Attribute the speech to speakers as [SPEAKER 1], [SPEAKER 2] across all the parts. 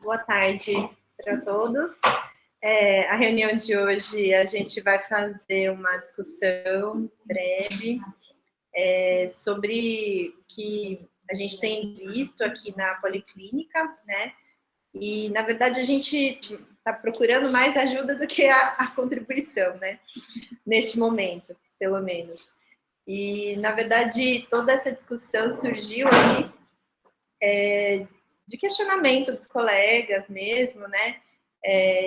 [SPEAKER 1] Boa tarde para todos. A reunião de hoje a gente vai fazer uma discussão breve sobre o que a gente tem visto aqui na Policlínica, né? E, na verdade, a gente está procurando mais ajuda do que a contribuição, né? Neste momento, pelo menos. E, na verdade, toda essa discussão surgiu aí de questionamento dos colegas mesmo, né?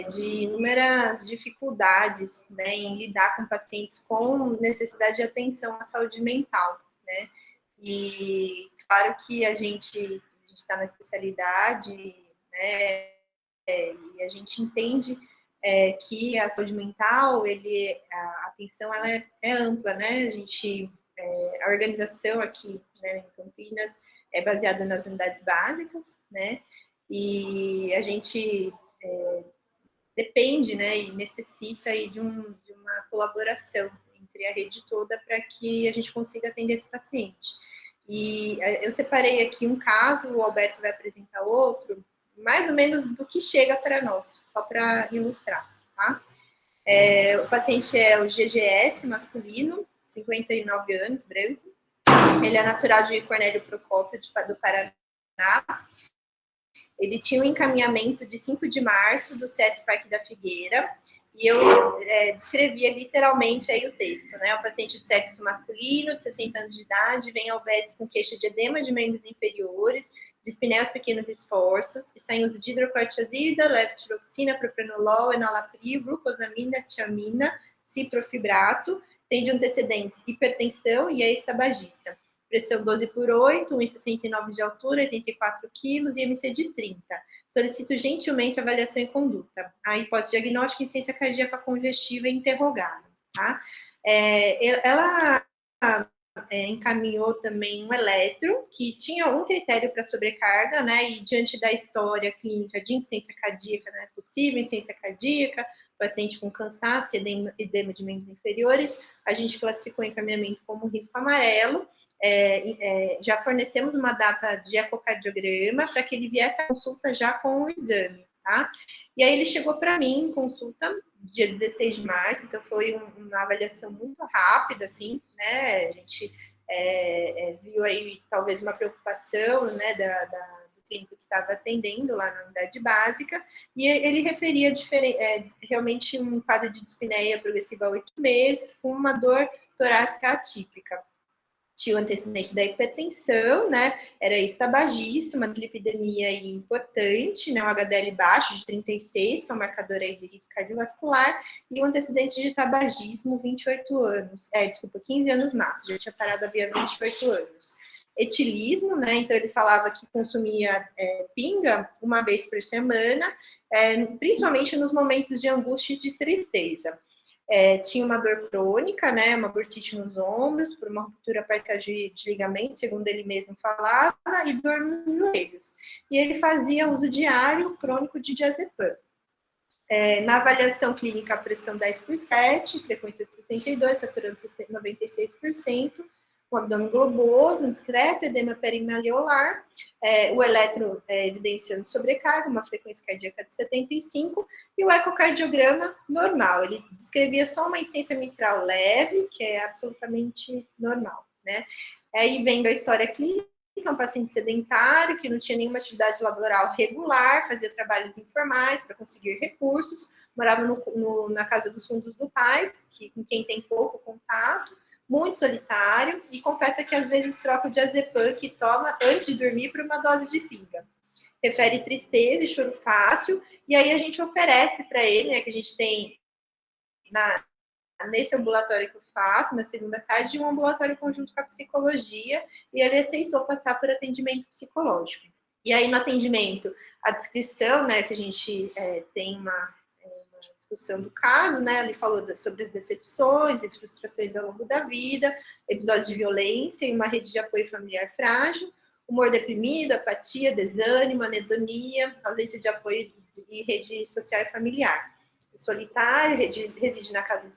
[SPEAKER 1] De inúmeras dificuldades, né, em lidar com pacientes com necessidade de atenção à saúde mental, né? E claro que a gente está na especialidade, né? E a gente entende que a saúde mental, a atenção ela é ampla, né? A organização aqui, né, em Campinas é baseada nas unidades básicas, né? E a gente depende, né, e necessita aí de uma colaboração entre a rede toda para que a gente consiga atender esse paciente. E eu separei aqui um caso, o Alberto vai apresentar outro, mais ou menos do que chega para nós, só para ilustrar, tá? O paciente é o GGS masculino, 59 anos, branco. Ele é natural de Cornélio Procópio, do Paraná. Ele tinha um encaminhamento de 5 de março do CS Parque da Figueira, e eu descrevia literalmente aí o texto, né? O paciente de sexo masculino, de 60 anos de idade, vem ao VS com queixa de edema de membros inferiores, dispneia aos pequenos esforços, está em uso de hidrocortisazida, levotiroxina, propranolol, enalapril, glucosamina, tiamina, ciprofibrato, tem de antecedentes hipertensão e é ex-tabagista. Pressão 12/8, 1,69 de altura, 84 quilos e MC de 30. Solicito gentilmente avaliação e conduta. A hipótese diagnóstica, insuficiência cardíaca congestiva é interrogada. Tá? Ela encaminhou também um eletro, que tinha um critério para sobrecarga, né? E diante da história clínica de insuficiência cardíaca, né? Possível insuficiência cardíaca, paciente com cansaço e edema de membros inferiores, a gente classificou o encaminhamento como risco amarelo. Já fornecemos uma data de ecocardiograma para que ele viesse à consulta já com o exame, tá? E aí ele chegou para mim em consulta dia 16 de março, então foi uma avaliação muito rápida, assim, né? A gente viu aí talvez uma preocupação, né, do clínico que estava atendendo lá na unidade básica, e ele referia realmente um quadro de dispneia progressiva há 8 meses, com uma dor torácica atípica. Tinha o antecedente da hipertensão, né? Era ex-tabagista, uma dislipidemia importante, né? Um HDL baixo de 36, que é um marcador aí de risco cardiovascular, e um antecedente de tabagismo, 28 anos, 15 anos máximo, já tinha parado havia 28 anos. Etilismo, né? Então ele falava que consumia pinga uma vez por semana, principalmente nos momentos de angústia e de tristeza. Tinha uma dor crônica, né, uma bursite nos ombros, por uma ruptura parcial de ligamento, segundo ele mesmo falava, e dor nos joelhos. E ele fazia uso diário crônico de diazepam. Na avaliação clínica, a pressão 10/7, frequência de 62, saturando 96%, um abdômen globoso, um discreto, edema perimalleolar, o eletro evidenciando sobrecarga, uma frequência cardíaca de 75, e o ecocardiograma normal. Ele descrevia só uma insuficiência mitral leve, que é absolutamente normal, né? Aí vendo a história clínica, um paciente sedentário, que não tinha nenhuma atividade laboral regular, fazia trabalhos informais para conseguir recursos, morava na casa dos fundos do pai, com quem tem pouco contato, muito solitário, e confessa que às vezes troca o diazepam que toma antes de dormir por uma dose de pinga. Refere tristeza e choro fácil, e aí a gente oferece para ele, né, que a gente tem nesse ambulatório que eu faço, na segunda tarde, um ambulatório conjunto com a psicologia, e ele aceitou passar por atendimento psicológico. E aí no atendimento, a descrição, né, que a gente tem uma discussão do caso, né? Ele falou sobre as decepções e frustrações ao longo da vida, episódios de violência e uma rede de apoio familiar frágil, humor deprimido, apatia, desânimo, anedonia, ausência de apoio e rede social e familiar. Solitário, reside na casa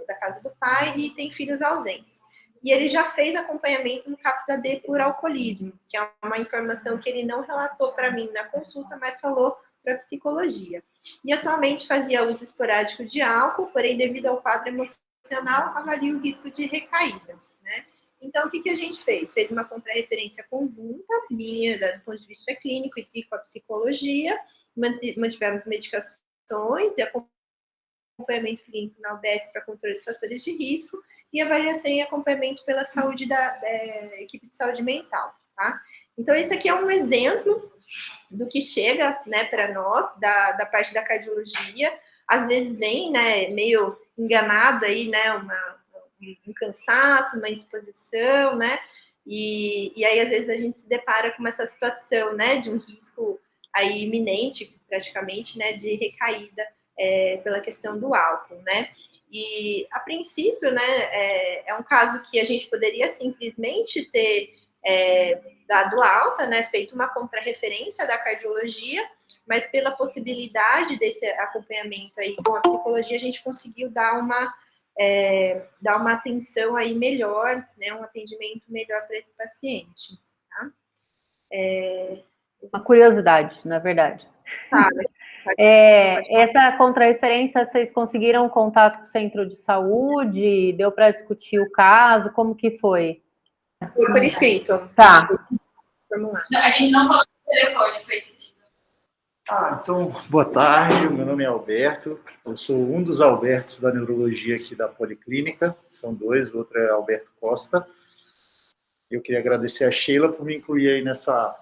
[SPEAKER 1] da casa do pai e tem filhos ausentes. E ele já fez acompanhamento no CAPS-AD por alcoolismo, que é uma informação que ele não relatou para mim na consulta, mas falou para psicologia. E atualmente fazia uso esporádico de álcool, porém, devido ao quadro emocional, avalia o risco de recaída, né? Então, o que a gente fez? Fez uma contrarreferência conjunta, minha, do ponto de vista clínico e com a psicologia, mantivemos medicações e acompanhamento clínico na UBS para controle dos fatores de risco e avaliação e acompanhamento pela saúde da equipe de saúde mental, tá? Então, esse aqui é um exemplo do que chega, né, para nós, da parte da cardiologia. Às vezes vem, né, meio enganado aí, né, um cansaço, uma indisposição, né, e aí às vezes a gente se depara com essa situação, né, de um risco aí iminente, praticamente, né, de recaída pela questão do álcool, né. E, a princípio, né, é um caso que a gente poderia simplesmente ter dado alta, né, feito uma contrarreferência da cardiologia, mas pela possibilidade desse acompanhamento aí com a psicologia, a gente conseguiu dar uma atenção aí melhor, né, um atendimento melhor para esse paciente. Tá?
[SPEAKER 2] Uma curiosidade, na verdade. Essa contrarreferência, vocês conseguiram contato com o centro de saúde? Deu para discutir o caso? Como que foi?
[SPEAKER 1] Foi por escrito.
[SPEAKER 2] Tá.
[SPEAKER 1] Vamos lá.
[SPEAKER 3] A gente não falou do telefone, foi escrito.
[SPEAKER 4] Então, boa tarde, meu nome é Alberto, eu sou um dos Albertos da neurologia aqui da Policlínica, são dois, o outro é Alberto Costa. Eu queria agradecer a Sheila por me incluir aí nessa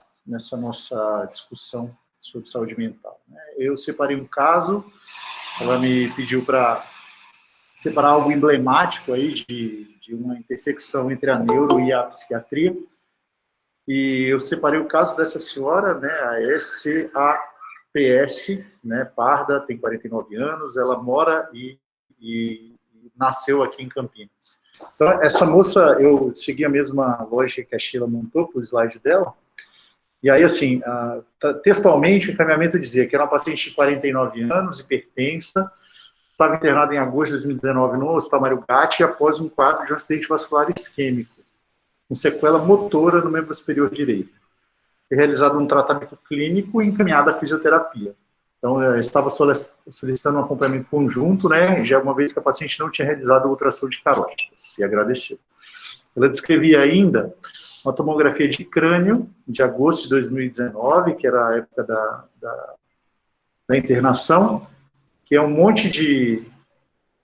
[SPEAKER 4] nossa discussão sobre saúde mental. Eu separei um caso, ela me pediu para separar algo emblemático aí de uma intersecção entre a neuro e a psiquiatria, e eu separei o caso dessa senhora, né, a S.A.P.S., né, parda, tem 49 anos, ela mora e nasceu aqui em Campinas. Então, essa moça, eu segui a mesma lógica que a Sheila montou para o slide dela, e aí, assim, textualmente, o encaminhamento dizia que era uma paciente de 49 anos, hipertensa, estava internada em agosto de 2019 no Hospital Mário Gatti, após um quadro de um acidente vascular isquêmico, com sequela motora no membro superior direito. Foi realizado um tratamento clínico e encaminhada à fisioterapia. Então, eu estava solicitando um acompanhamento conjunto, né, já uma vez que a paciente não tinha realizado o ultrassom de carótidas, e agradeceu. Ela descrevia ainda uma tomografia de crânio, de agosto de 2019, que era a época da internação, que é um monte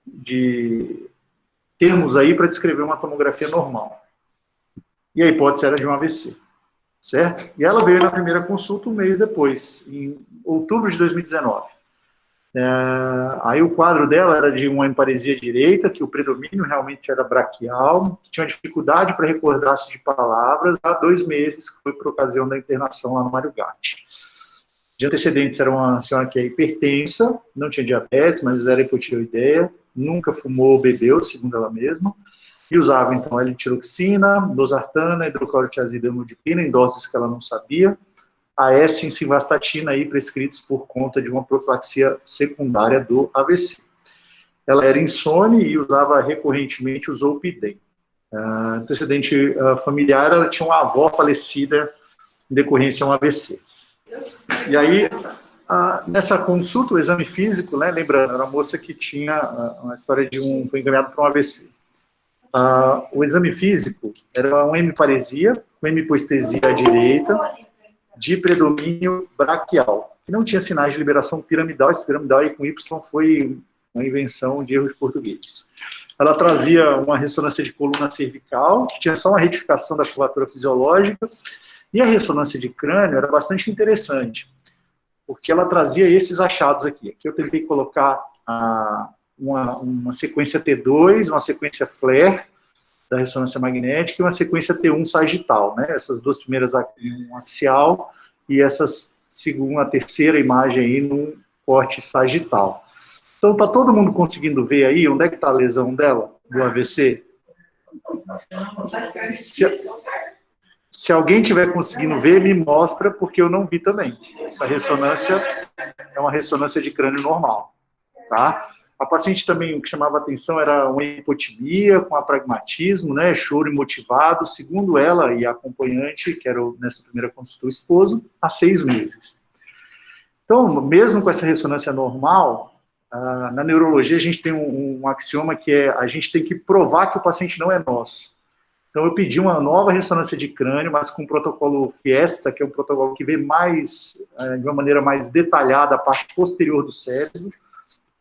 [SPEAKER 4] de termos aí para descrever uma tomografia normal. E a hipótese era de um AVC, certo? E ela veio na primeira consulta um mês depois, em outubro de 2019. Aí o quadro dela era de uma hemiparesia direita, que o predomínio realmente era braquial, que tinha dificuldade para recordar-se de palavras, há 2 meses, que foi por ocasião da internação lá no Mário Gatti. De antecedentes, era uma senhora que é hipertensa, não tinha diabetes, mas era hipotireoideia, nunca fumou ou bebeu, segundo ela mesma, e usava, então, L-tiroxina, losartana, hidroclorotiazida e amlodipina, em doses que ela não sabia, a S em simvastatina aí prescritos por conta de uma profilaxia secundária do AVC. Ela era insone e usava recorrentemente o Zolpidem. Antecedente familiar, ela tinha uma avó falecida em decorrência de um AVC. E aí, nessa consulta, o exame físico, né, lembrando, era uma moça que tinha uma história foi encaminhado para um AVC. O exame físico era uma hemiparesia, com hemipoestesia à direita, de predomínio braquial, que não tinha sinais de liberação piramidal. Esse piramidal aí com Y foi uma invenção de erro de português. Ela trazia uma ressonância de coluna cervical, que tinha só uma retificação da curvatura fisiológica, e a ressonância de crânio era bastante interessante, porque ela trazia esses achados aqui. Aqui eu tentei colocar uma sequência T2, uma sequência FLAIR, da ressonância magnética, e uma sequência T1 sagital, né? Essas duas primeiras aqui, um axial, e a terceira imagem aí num corte sagital. Então, tá todo mundo conseguindo ver aí onde é que está a lesão dela, do AVC? Se alguém tiver conseguindo ver, me mostra, porque eu não vi também. Essa ressonância é uma ressonância de crânio normal, tá? A paciente também, o que chamava atenção era uma hipotimia com apragmatismo, né, choro imotivado, segundo ela e a acompanhante, que era nessa primeira consulta o esposo, há 6 meses. Então, mesmo com essa ressonância normal, na neurologia a gente tem um axioma que é a gente tem que provar que o paciente não é nosso. Então, eu pedi uma nova ressonância de crânio, mas com o protocolo Fiesta, que é um protocolo que vê mais, de uma maneira mais detalhada, a parte posterior do cérebro,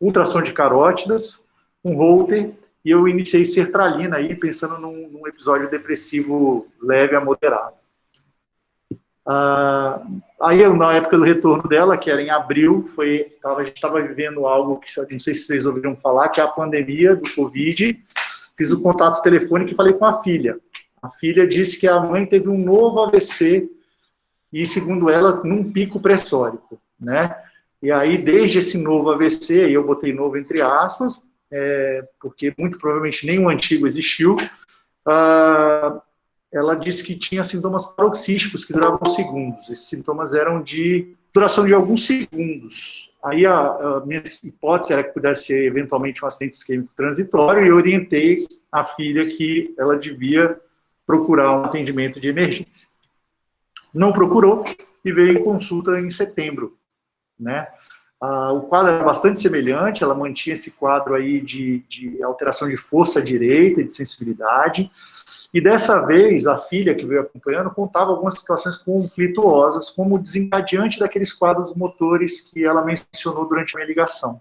[SPEAKER 4] ultrassom de carótidas, um Holter, e eu iniciei sertralina aí, pensando num episódio depressivo leve a moderado. Aí, na época do retorno dela, que era em abril, a gente estava vivendo algo que, não sei se vocês ouviram falar, que é a pandemia do Covid. Fiz o contato telefônico e falei com a filha. A filha disse que a mãe teve um novo AVC e, segundo ela, num pico pressórico, né? E aí, desde esse novo AVC, eu botei novo entre aspas, porque muito provavelmente nenhum antigo existiu, ela disse que tinha sintomas paroxísticos que duravam segundos. Esses sintomas eram de duração de alguns segundos. Aí a minha hipótese era que pudesse ser eventualmente um acidente isquêmico transitório e eu orientei a filha que ela devia procurar um atendimento de emergência. Não procurou e veio em consulta em setembro, né? O quadro era bastante semelhante, ela mantinha esse quadro aí de alteração de força direita e de sensibilidade, e dessa vez a filha que veio acompanhando contava algumas situações conflituosas, como desencadeante daqueles quadros motores que ela mencionou durante a minha ligação.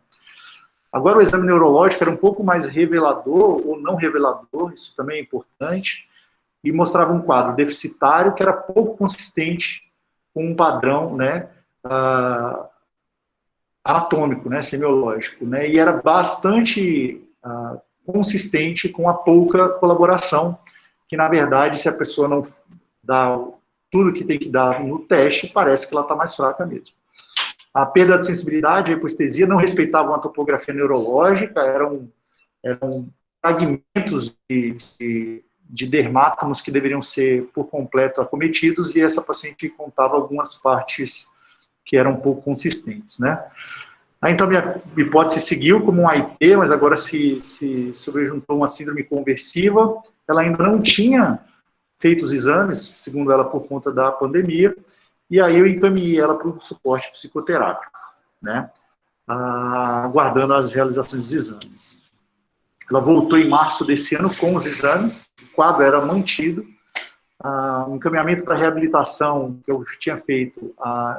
[SPEAKER 4] Agora o exame neurológico era um pouco mais revelador, ou não revelador, isso também é importante, e mostrava um quadro deficitário que era pouco consistente com um padrão, né, anatômico, né, semiológico, né, e era bastante consistente com a pouca colaboração, que na verdade, se a pessoa não dá tudo que tem que dar no teste, parece que ela está mais fraca mesmo. A perda de sensibilidade e a hipoestesia não respeitavam a topografia neurológica, eram fragmentos de dermátomos que deveriam ser por completo acometidos, e essa paciente contava algumas partes que eram um pouco consistentes, né? Aí, então, minha hipótese seguiu como um AIT, mas agora se sobrejuntou uma síndrome conversiva. Ela ainda não tinha feito os exames, segundo ela, por conta da pandemia, e aí eu encaminhei ela para o suporte psicoterápico, né? Aguardando as realizações dos exames. Ela voltou em março desse ano com os exames, o quadro era mantido, o encaminhamento para reabilitação que eu tinha feito,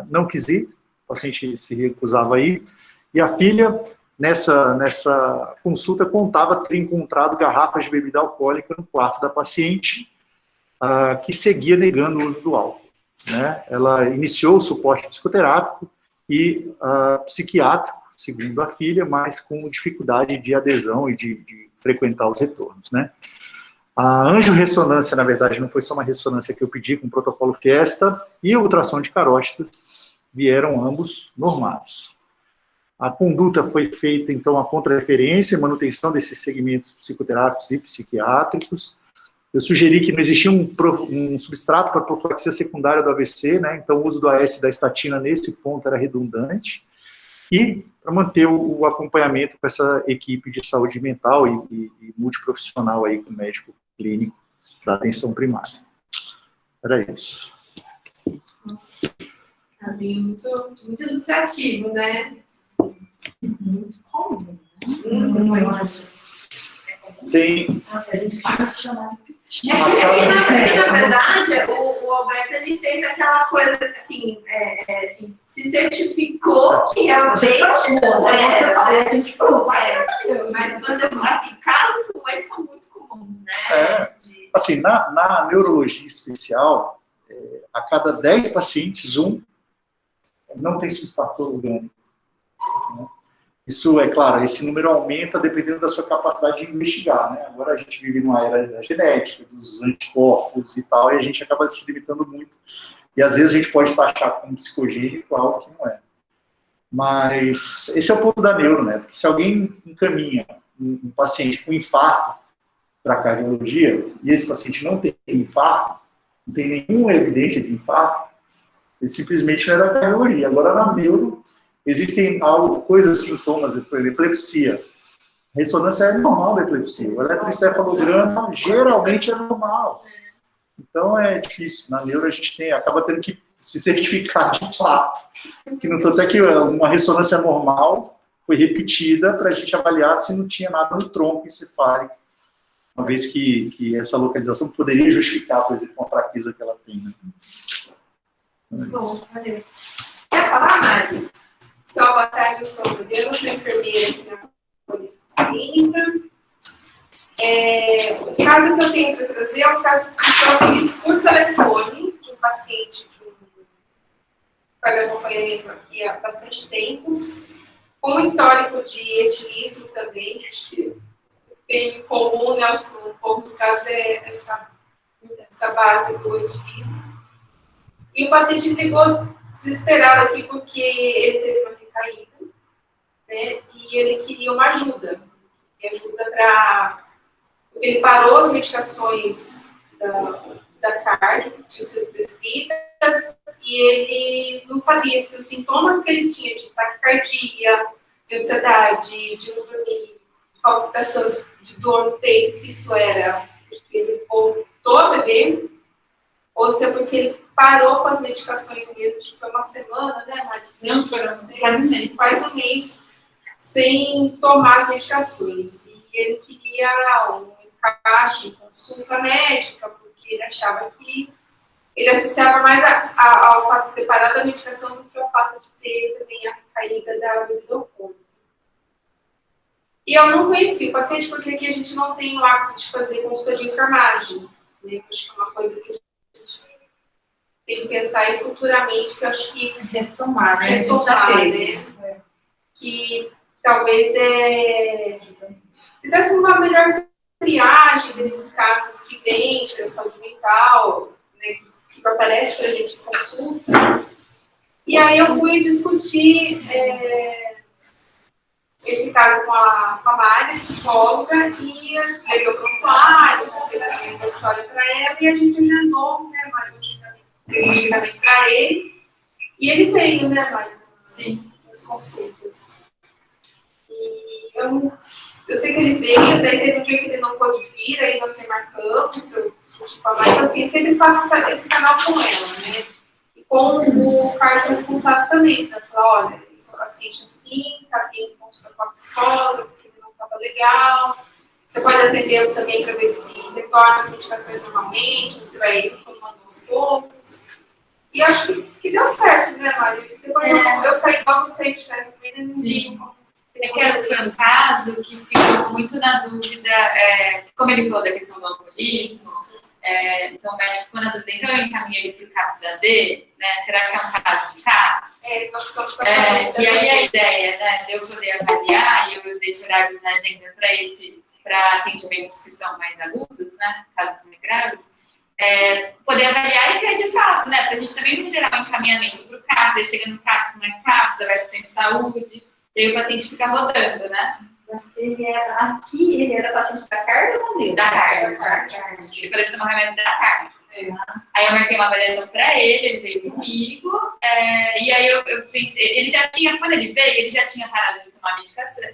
[SPEAKER 4] não quis ir, o paciente se recusava a ir, e a filha, nessa consulta, contava ter encontrado garrafas de bebida alcoólica no quarto da paciente, que seguia negando o uso do álcool, né? Ela iniciou o suporte psicoterápico e psiquiátrico, segundo a filha, mas com dificuldade de adesão e de frequentar os retornos, né? A angiorressonância, na verdade, não foi só uma ressonância que eu pedi com o protocolo Fiesta, e o ultrassom de carótidas vieram ambos normais. A conduta foi feita, então, a contrarreferência e manutenção desses segmentos psicoterápicos e psiquiátricos. Eu sugeri que não existia um substrato para profilaxia secundária do AVC, né? Então o uso do AS da estatina nesse ponto era redundante, e para manter o acompanhamento com essa equipe de saúde mental e multiprofissional aí com o médico clínico da atenção primária. Era isso.
[SPEAKER 1] Nossa, casinho muito ilustrativo, né? Muito comum.
[SPEAKER 4] Tem.
[SPEAKER 1] A gente pode chamar. Na verdade, o Alberto ele fez aquela coisa assim, se certificou que realmente mas você, assim, casos como esse são muito comuns, né?
[SPEAKER 4] Assim, na neurologia especial, a cada 10 pacientes, um não tem substrato orgânico, né? Isso, é claro, esse número aumenta dependendo da sua capacidade de investigar, né? Agora a gente vive numa era da genética, dos anticorpos e tal, e a gente acaba se limitando muito. E às vezes a gente pode taxar como psicogênico algo que não é. Mas esse é o ponto da neuro, né? Porque se alguém encaminha um paciente com infarto para a cardiologia, e esse paciente não tem infarto, não tem nenhuma evidência de infarto, ele simplesmente não é da cardiologia. Agora, na neuro, existem coisas, sintomas, por exemplo, epilepsia. Ressonância é normal da epilepsia. O eletroencefalograma geralmente é normal. Então é difícil. Na neuro a gente acaba tendo que se certificar de fato. Que não até que uma ressonância normal foi repetida para a gente avaliar se não tinha nada no tronco encefálico, uma vez que essa localização poderia justificar, por exemplo, uma fraqueza que ela tem. Né?
[SPEAKER 5] Bom, valeu. Quer falar, Mari? Só boa tarde, eu sou Deus, sou enfermeira aqui na Policlínica. O caso que eu tenho para trazer é um caso que eu atendi por telefone, de um paciente que faz acompanhamento aqui há bastante tempo, com um histórico de etilismo também, acho que tem em comum, né, os casos é essa base do etilismo. E o paciente ligou desesperado aqui porque ele teve uma recaída, né, e ele queria uma ajuda. Ajuda para... Porque ele parou as medicações da cardio que tinham sido prescritas e ele não sabia se os sintomas que ele tinha de taquicardia, de ansiedade, de não dormir, de palpitação, de dor no peito, se isso era porque ele voltou a beber ou se é porque ele parou com as medicações mesmo, acho que foi uma semana, né, Maria?
[SPEAKER 3] Não,
[SPEAKER 5] quase um mês sem tomar as medicações. E ele queria um encaixe em consulta médica, porque ele achava que ele associava mais ao fato de ter parado a medicação do que ao fato de ter também a recaída da bebida alcoólica. E eu não conheci o paciente porque aqui a gente não tem o hábito de fazer consulta de enfermagem, né? Acho que é uma coisa que a gente tem que pensar aí futuramente, que eu acho que
[SPEAKER 1] retomar, né?
[SPEAKER 5] Né? Que talvez fizesse uma melhor triagem desses casos que vêm da saúde mental, né, que aparece para a gente em consulta. E aí eu fui discutir esse caso com a Mari, psicóloga, e levei o prontuário, contei bastante a história para ela, e a gente agendou, né, Mari, um agendamento para ele, e ele veio, né, Mari?
[SPEAKER 3] Sim.
[SPEAKER 5] Nas consultas. E eu sei que ele veio, até teve um dia que ele não pôde vir, aí nós se marcamos, eu discuti com a Mari, então assim, eu sempre faço esse canal com ela, né? E com o cardio responsável também, para falar, olha, esse é um paciente assim, tá vindo consulta com a psicóloga, porque ele não estava legal. Você pode atendê-lo também para ver se retorna as medicações normalmente, se vai tomando aos poucos. E acho que deu certo, né, Mari? Depois eu saí igual você, que faz também, né?
[SPEAKER 3] Sim. É que foi um caso que ficou muito na dúvida, como ele falou da questão do alcoolismo, então o médico ficou na dúvida, então eu encaminhei ele para o CAPS-AD, né? Será que é um caso de CAPS?
[SPEAKER 5] Nós ficamos com
[SPEAKER 3] E aí a ideia, né, de eu poder avaliar, e eu deixo horários na agenda para atendimentos que são mais agudos, né, casos mais graves, poder avaliar e ver de fato, né, para a gente também não gerar um encaminhamento para o CAPS, aí chega no CAPS, não é CAPS, vai para o centro de saúde, e aí o paciente fica rodando, né?
[SPEAKER 6] Mas ele era paciente da carga ou não deu?
[SPEAKER 3] Da carga. Ele falou de tomar remédio da carga. Aí eu marquei uma avaliação para ele veio comigo, e aí eu pensei, ele já tinha, quando ele veio, ele já tinha parado de tomar medicação,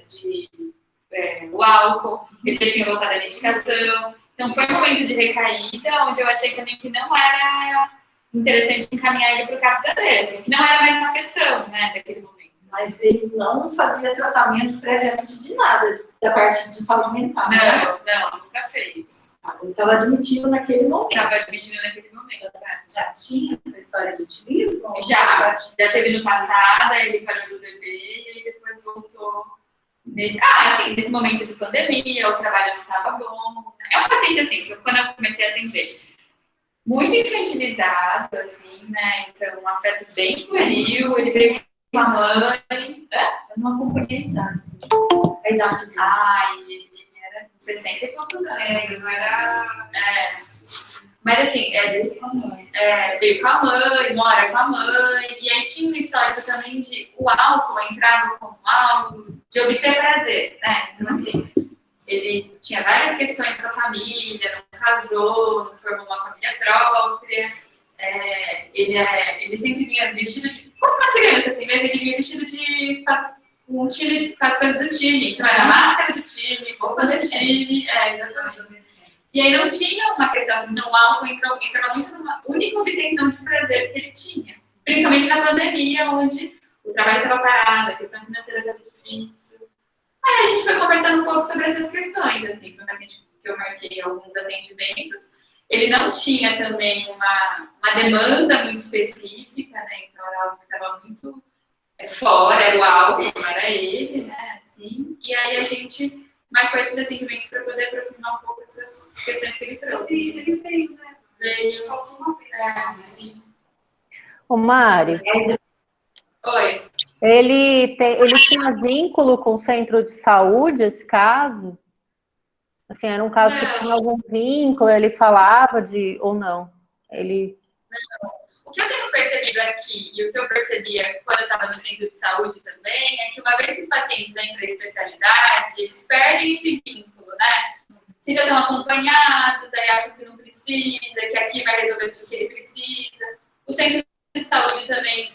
[SPEAKER 3] o álcool, ele já tinha voltado à medicação, então foi um momento de recaída, onde eu achei também que não era interessante encaminhar ele para o CAPS-AD, assim, que não era mais uma questão, né, daquele momento.
[SPEAKER 6] Mas ele não fazia tratamento previamente de nada, da parte de saúde mental, né?
[SPEAKER 3] Não, nunca fez.
[SPEAKER 6] Ele estava admitido naquele momento.
[SPEAKER 3] Estava admitindo naquele momento, né?
[SPEAKER 6] Já tinha essa história de etilismo?
[SPEAKER 3] Já teve no passado, aí ele parou do bebê e aí depois voltou. Nesse momento de pandemia, o trabalho não estava bom. É um paciente, assim, que quando eu comecei a atender, muito infantilizado, assim, né? Então, um afeto bem pueril, ele veio com a mãe.
[SPEAKER 6] Eu não acompanhei a idade. A idade dele.
[SPEAKER 3] Ele era 60 e poucos anos.
[SPEAKER 5] Não era...
[SPEAKER 3] Mas assim, veio com a mãe, mora com a mãe, e aí tinha uma história também de o álcool entrava como algo de obter prazer, né? Então assim, ele tinha várias questões com a família, não casou, não formou uma família própria, ele sempre vinha vestido de, como uma criança assim, ele vinha vestido de um time, com as coisas do time, então era a máscara do time, roupa do time, exatamente. E aí não tinha uma questão assim, não, o álcool entrava muito numa única obtenção de prazer que ele tinha. Principalmente na pandemia, onde o trabalho estava parado, a questão financeira estava difícil. Aí a gente foi conversando um pouco sobre essas questões, assim, foi uma gente que eu marquei alguns atendimentos. Ele não tinha também uma demanda muito específica, né? Então era algo que estava muito fora, era o álcool, não era ele, né? Assim. E aí a gente marcou esses atendimentos para poder aprofundar um pouco essas questões que ele trouxe.
[SPEAKER 5] Ele veio, né?
[SPEAKER 3] Veio.
[SPEAKER 5] Faltou uma vez.
[SPEAKER 3] Sim.
[SPEAKER 2] Ô, Mari,
[SPEAKER 3] Oi.
[SPEAKER 2] ele tinha vínculo com o centro de saúde, esse caso? Assim, era um caso que tinha algum vínculo, ele falava de, ou não?
[SPEAKER 3] O que eu tenho percebido aqui, e o que eu percebia quando eu estava no centro de saúde também, é que uma vez que os pacientes vêm para a especialidade, eles perdem esse vínculo, né? Que já estão acompanhados, aí acham que não precisa, que aqui vai resolver tudo que ele precisa. O centro de saúde também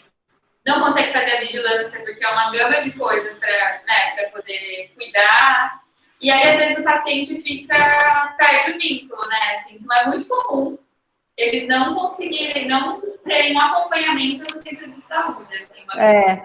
[SPEAKER 3] não consegue fazer a vigilância, porque é uma gama de coisas para poder cuidar. E aí, às vezes, o paciente perde o vínculo, né? Assim, então, é muito comum eles não conseguirem, não terem um acompanhamento no centro de saúde. Assim,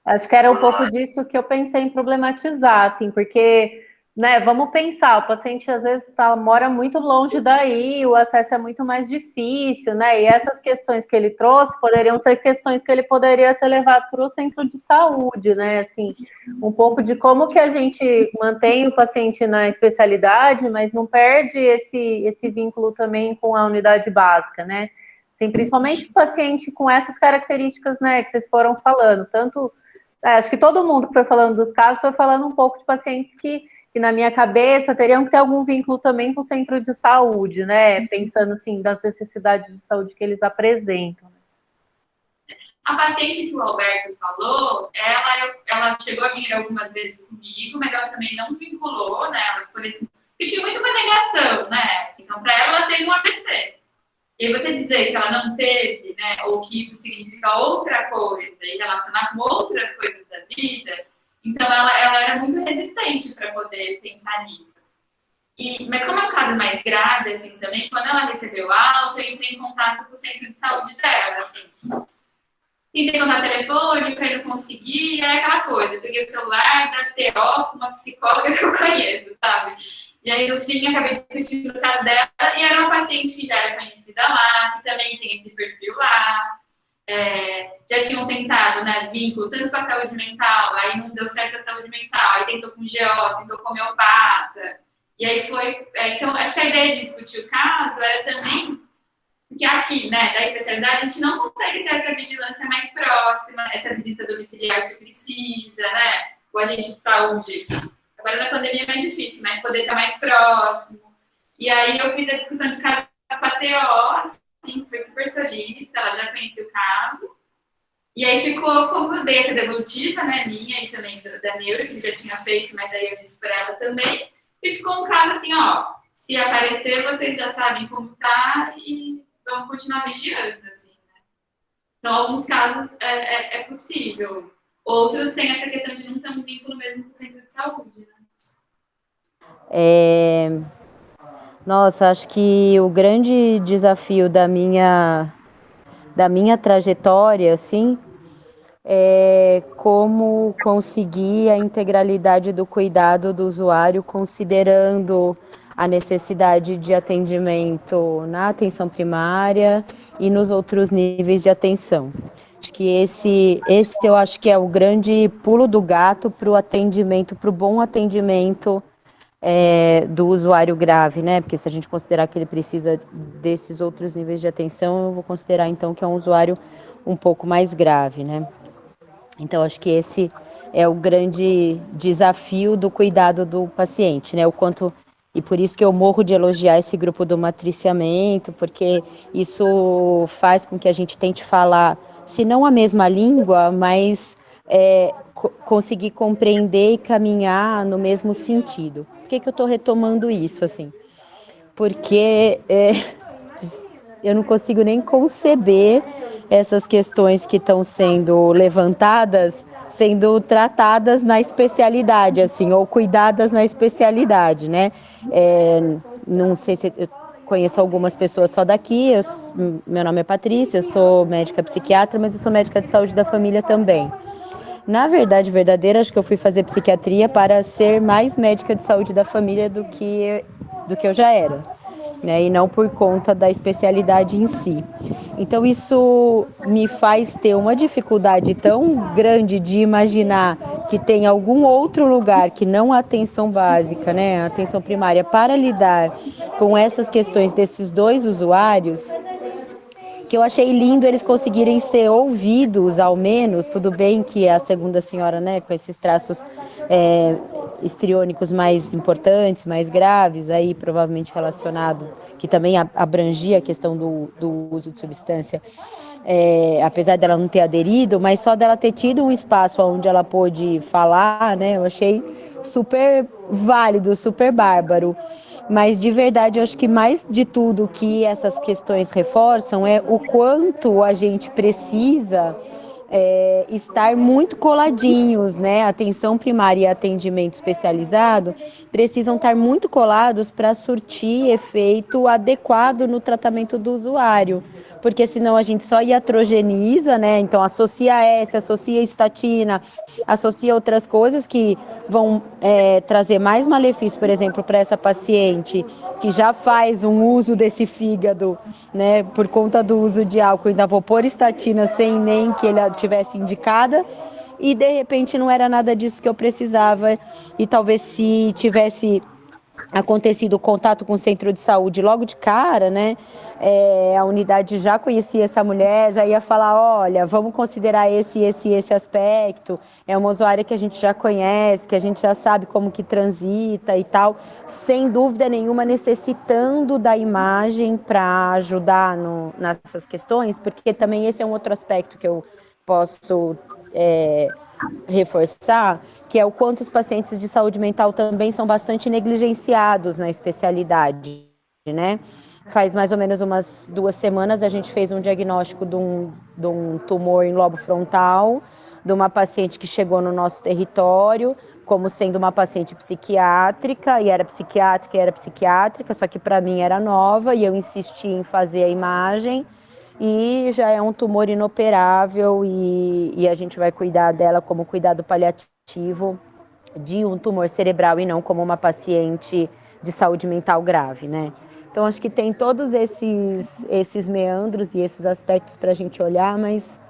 [SPEAKER 2] acho que era um pouco disso que eu pensei em problematizar, assim, porque, né, vamos pensar, o paciente às vezes mora muito longe daí, o acesso é muito mais difícil, né, e essas questões que ele trouxe poderiam ser questões que ele poderia ter levado para o centro de saúde, né, assim, um pouco de como que a gente mantém o paciente na especialidade, mas não perde esse vínculo também com a unidade básica, né, assim, principalmente o paciente com essas características, né, que vocês foram falando, tanto, acho que todo mundo que foi falando dos casos foi falando um pouco de pacientes que na minha cabeça teriam que ter algum vínculo também com o centro de saúde, né? Pensando, assim, das necessidades de saúde que eles apresentam.
[SPEAKER 3] A paciente que o Alberto falou, ela chegou a vir algumas vezes comigo, mas ela também não vinculou, né? Ela ficou nesse... Porque tinha muito uma negação, né? Assim, então, para ela teve um AVC. E aí você dizer que ela não teve, né? Ou que isso significa outra coisa, e relacionar com outras coisas da vida... Então, ela era muito resistente para poder pensar nisso. Mas como é um caso mais grave, assim, também, quando ela recebeu alta, eu entrei em contato com o centro de saúde dela, assim. Tentei contar telefone para ele conseguir, e é aquela coisa. Eu peguei o celular da TO com uma psicóloga que eu conheço, sabe? E aí, no fim, acabei discutindo o caso dela, e era uma paciente que já era conhecida lá, que também tem esse perfil lá. Já tinham tentado, né, vínculo tanto com a saúde mental, aí não deu certo a saúde mental, aí tentou com GO, tentou com homeopata, e aí foi... Então, acho que a ideia de discutir o caso era também, porque aqui, né, da especialidade, a gente não consegue ter essa vigilância mais próxima, essa visita domiciliar se precisa, né, o agente de saúde. Agora, na pandemia é mais difícil, mas poder estar mais próximo. E aí eu fiz a discussão de caso com a TO, sim, foi super solista, ela já conhecia o caso. E aí ficou como eu dei essa devolutiva, né, minha e também da Neuro, que já tinha feito, mas aí eu disse para ela também. E ficou um caso assim, ó, se aparecer, vocês já sabem como tá e vão continuar vigiando, assim, né. Então, alguns casos é possível. Outros têm essa questão de não ter um vínculo mesmo com o centro de saúde, né.
[SPEAKER 7] Nossa, acho que o grande desafio da minha trajetória, assim, é como conseguir a integralidade do cuidado do usuário, considerando a necessidade de atendimento na atenção primária e nos outros níveis de atenção. Acho que esse eu acho que é o grande pulo do gato para o atendimento, para o bom atendimento do usuário grave, né? Porque se a gente considerar que ele precisa desses outros níveis de atenção, eu vou considerar então que é um usuário um pouco mais grave, né? Então, acho que esse é o grande desafio do cuidado do paciente, né? O quanto, e por isso que eu morro de elogiar esse grupo do matriciamento, porque isso faz com que a gente tente falar, se não a mesma língua, mas conseguir compreender e caminhar no mesmo sentido. Por que eu estou retomando isso, assim? Porque eu não consigo nem conceber essas questões que estão sendo levantadas, sendo tratadas na especialidade, assim, ou cuidadas na especialidade, né? não sei se eu conheço algumas pessoas só daqui, meu nome é Patrícia, eu sou médica psiquiatra, mas eu sou médica de saúde da família também. Na verdade, verdadeira, acho que eu fui fazer psiquiatria para ser mais médica de saúde da família do que eu já era, né? E não por conta da especialidade em si. Então, isso me faz ter uma dificuldade tão grande de imaginar que tem algum outro lugar que não a atenção básica, né, a atenção primária, para lidar com essas questões desses dois usuários, que eu achei lindo eles conseguirem ser ouvidos, ao menos. Tudo bem que a segunda senhora, né, com esses traços histriônicos mais importantes, mais graves, aí provavelmente relacionado, que também abrangia a questão do uso de substância, apesar dela não ter aderido, mas só dela ter tido um espaço onde ela pôde falar, né, eu achei super válido, super bárbaro. Mas, de verdade, eu acho que mais de tudo que essas questões reforçam é o quanto a gente precisa estar muito coladinhos, né? Atenção primária e atendimento especializado precisam estar muito colados para surtir efeito adequado no tratamento do usuário, porque senão a gente só iatrogeniza, né? Então associa S, associa estatina, associa outras coisas que vão trazer mais malefício, por exemplo, para essa paciente que já faz um uso desse fígado, né? Por conta do uso de álcool, ainda vou pôr estatina sem nem que ele tivesse indicada, e de repente não era nada disso que eu precisava, e talvez se tivesse acontecido o contato com o centro de saúde logo de cara, né, a unidade já conhecia essa mulher, já ia falar, olha, vamos considerar esse aspecto, é uma usuária que a gente já conhece, que a gente já sabe como que transita e tal, sem dúvida nenhuma necessitando da imagem para ajudar nessas questões, porque também esse é um outro aspecto que eu posso reforçar, que é o quanto os pacientes de saúde mental também são bastante negligenciados na especialidade, né? Faz mais ou menos umas 2 semanas a gente fez um diagnóstico de um tumor em lobo frontal, de uma paciente que chegou no nosso território como sendo uma paciente psiquiátrica, e era psiquiátrica, só que para mim era nova, e eu insisti em fazer a imagem, e já é um tumor inoperável, e a gente vai cuidar dela como cuidado paliativo de um tumor cerebral e não como uma paciente de saúde mental grave, né? Então, acho que tem todos esses meandros e esses aspectos para a gente olhar, mas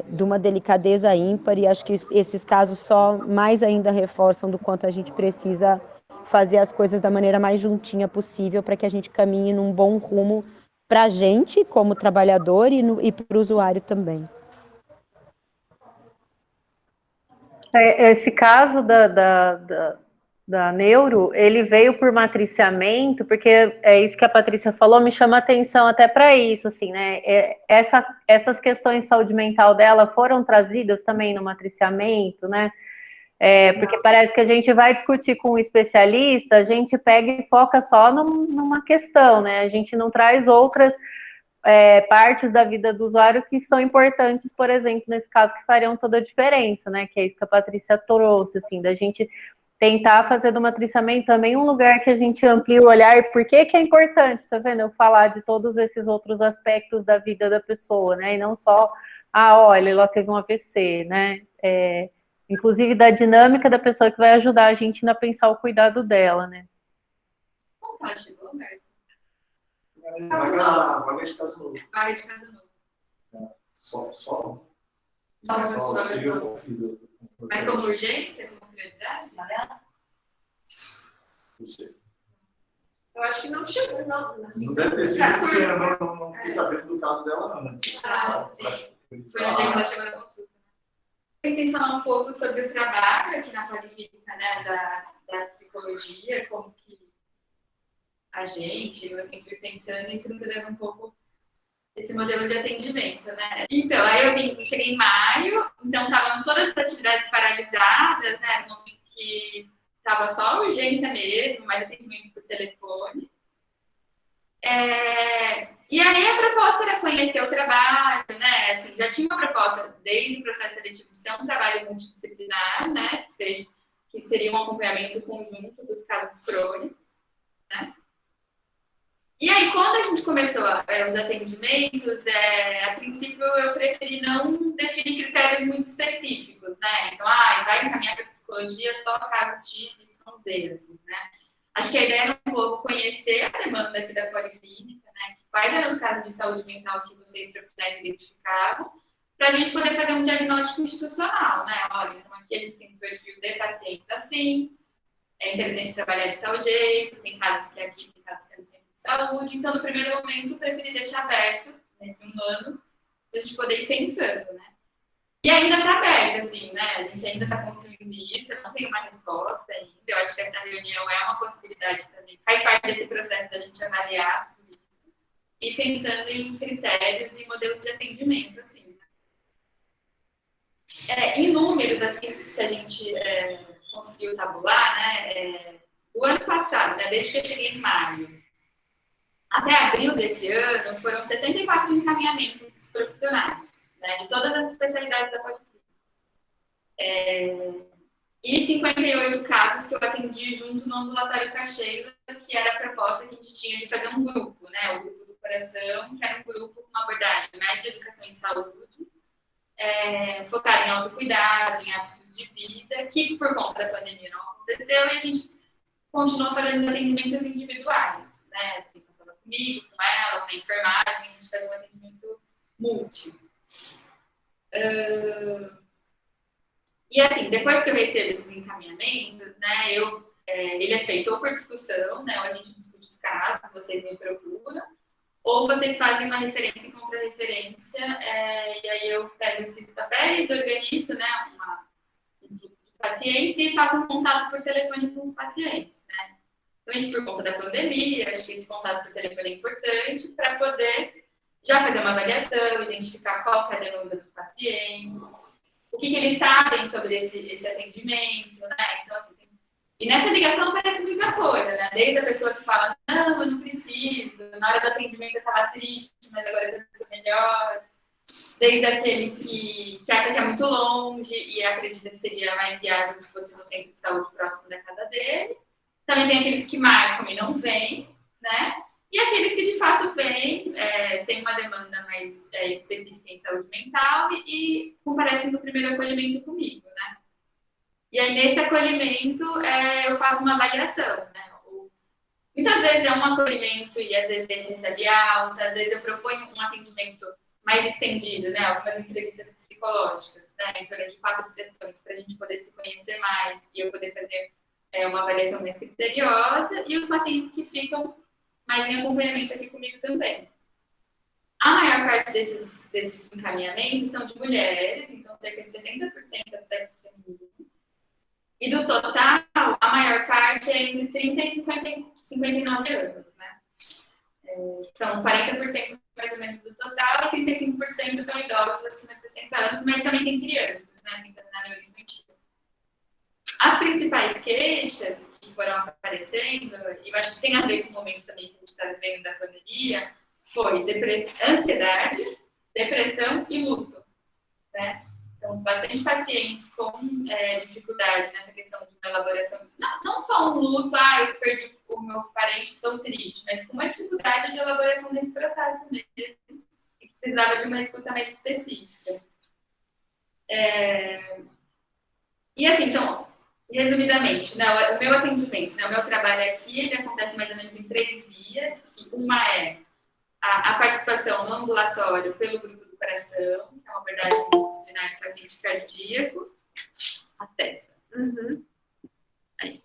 [SPEAKER 7] de uma delicadeza ímpar, e acho que esses casos só mais ainda reforçam do quanto a gente precisa fazer as coisas da maneira mais juntinha possível para que a gente caminhe num bom rumo para a gente, como trabalhador, e para o usuário também.
[SPEAKER 2] Esse caso da neuro, ele veio por matriciamento, porque é isso que a Patrícia falou, me chama atenção até para isso, assim, né? Essas questões de saúde mental dela foram trazidas também no matriciamento, né? Porque parece que a gente vai discutir com um especialista, a gente pega e foca só numa questão, né? A gente não traz outras partes da vida do usuário que são importantes, por exemplo, nesse caso, que fariam toda a diferença, né? Que é isso que a Patrícia trouxe, assim, da gente tentar fazer do matriciamento também um lugar que a gente amplie o olhar. E por que é importante, tá vendo? Eu falar de todos esses outros aspectos da vida da pessoa, né? E não só, olha, ela teve um AVC, né? Inclusive da dinâmica da pessoa, que vai ajudar a gente a pensar o cuidado dela, né?
[SPEAKER 3] Como chegou, Humberto?
[SPEAKER 4] Vaga de caso novo.
[SPEAKER 3] Vaga de caso novo.
[SPEAKER 4] Só
[SPEAKER 3] Mas como urgência, como prioridade?
[SPEAKER 4] Não sei.
[SPEAKER 5] Eu acho que não chegou, não.
[SPEAKER 4] Não deve ter sido, porque eu não fiquei sabendo do caso dela antes.
[SPEAKER 3] Sim. Foi no dia que ela chegou na consulta. Pensei em falar um pouco sobre o trabalho aqui na Policlínica, né, da psicologia, como que a gente, eu sempre pensando em estruturando um pouco esse modelo de atendimento, né? Então, aí eu cheguei em maio, então estavam todas as atividades paralisadas, né, no momento que estava só a urgência mesmo, mais atendimentos por telefone. E aí a proposta era conhecer o trabalho, né? Assim, já tinha uma proposta desde o processo seletivo de ser um trabalho multidisciplinar, né? Que seria um acompanhamento conjunto dos casos crônicos. né? E aí, quando a gente começou os atendimentos, a princípio eu preferi não definir critérios muito específicos, né? Então, vai encaminhar para psicologia só casos X, Y, Z, assim, né? Acho que a ideia é um pouco conhecer a demanda aqui da policlínica, né? Quais eram os casos de saúde mental que vocês profissionais identificavam, para a gente poder fazer um diagnóstico institucional, né? Olha, então aqui a gente tem um perfil de pacientes assim, é interessante trabalhar de tal jeito, tem casos que é aqui, tem casos que é no centro de saúde. Então, no primeiro momento, eu preferi deixar aberto, nesse 1 ano, para a gente poder ir pensando, né? E ainda está aberto, assim, né? A gente ainda está construindo isso, eu não tenho uma resposta ainda. Eu acho que essa reunião é uma possibilidade também, faz parte desse processo da gente avaliar tudo isso. E pensando em critérios e modelos de atendimento, assim. Em números, assim, que a gente conseguiu tabular, né? O ano passado, né, desde que eu cheguei em maio, até abril desse ano, foram 64 encaminhamentos profissionais, né, de todas as especialidades da policlínica. E 58 casos que eu atendi junto no ambulatório Cacheiro, que era a proposta que a gente tinha de fazer um grupo, né, o grupo do coração, que era um grupo com uma abordagem mais de educação em saúde, focado em autocuidado, em hábitos de vida, que por conta da pandemia não aconteceu, e a gente continuou fazendo atendimentos individuais, né? Assim, comigo, com ela, com a enfermagem, a gente faz um atendimento multi. E assim, depois que eu recebo esses encaminhamentos, né, ele é feito ou por discussão, né, ou a gente discute os casos, vocês me procuram, ou vocês fazem uma referência e contra-referência, e aí eu pego esses papéis, organizo, né, um grupo de pacientes e faço um contato por telefone com os pacientes, né. Então, por conta da pandemia, acho que esse contato por telefone é importante para poder já fazer uma avaliação, identificar qual que é a demanda dos pacientes, o que eles sabem sobre esse atendimento, né? Então, assim, e nessa ligação aparece muita coisa, né? Desde a pessoa que fala, não, eu não preciso, na hora do atendimento eu estava triste, mas agora eu estou melhor. Desde aquele que acha que é muito longe e acredita que seria mais viável se fosse no centro de saúde próximo da casa dele. Também tem aqueles que marcam e não vêm, né? E aqueles que de fato vêm, têm uma demanda mais específica em saúde mental e comparecem no primeiro acolhimento comigo, né? E aí, nesse acolhimento, eu faço uma avaliação, né? Muitas vezes é um acolhimento e às vezes ele recebe alta, às vezes eu proponho um atendimento mais estendido, né? Algumas entrevistas psicológicas, né? Em torno de 4 sessões, para a gente poder se conhecer mais e eu poder fazer uma avaliação mais criteriosa, e os pacientes que ficam mais em acompanhamento aqui comigo também. A maior parte desses encaminhamentos são de mulheres, então cerca de 70% é do sexo feminino. E do total, a maior parte é entre 30 e 59 anos, né? São 40% mais ou menos do total, e 35% são idosos acima de 60 anos, mas também tem crianças, né? Pensando na neuroinfantil. As principais queixas que foram aparecendo, e eu acho que tem a ver com o momento também que a gente está vivendo da pandemia, foi ansiedade, depressão e luto, né? Então, bastante pacientes com dificuldade nessa questão de uma elaboração, não só um luto, eu perdi o meu parente, estou triste, mas com uma dificuldade de elaboração desse processo mesmo, que precisava de uma escuta mais específica. E assim, então, resumidamente, né, o meu atendimento, né, o meu trabalho aqui, ele acontece mais ou menos em 3 vias, que uma é a participação no ambulatório pelo grupo do coração, que é uma abordagem multidisciplinar de paciente cardíaco, a TESSA. Aí.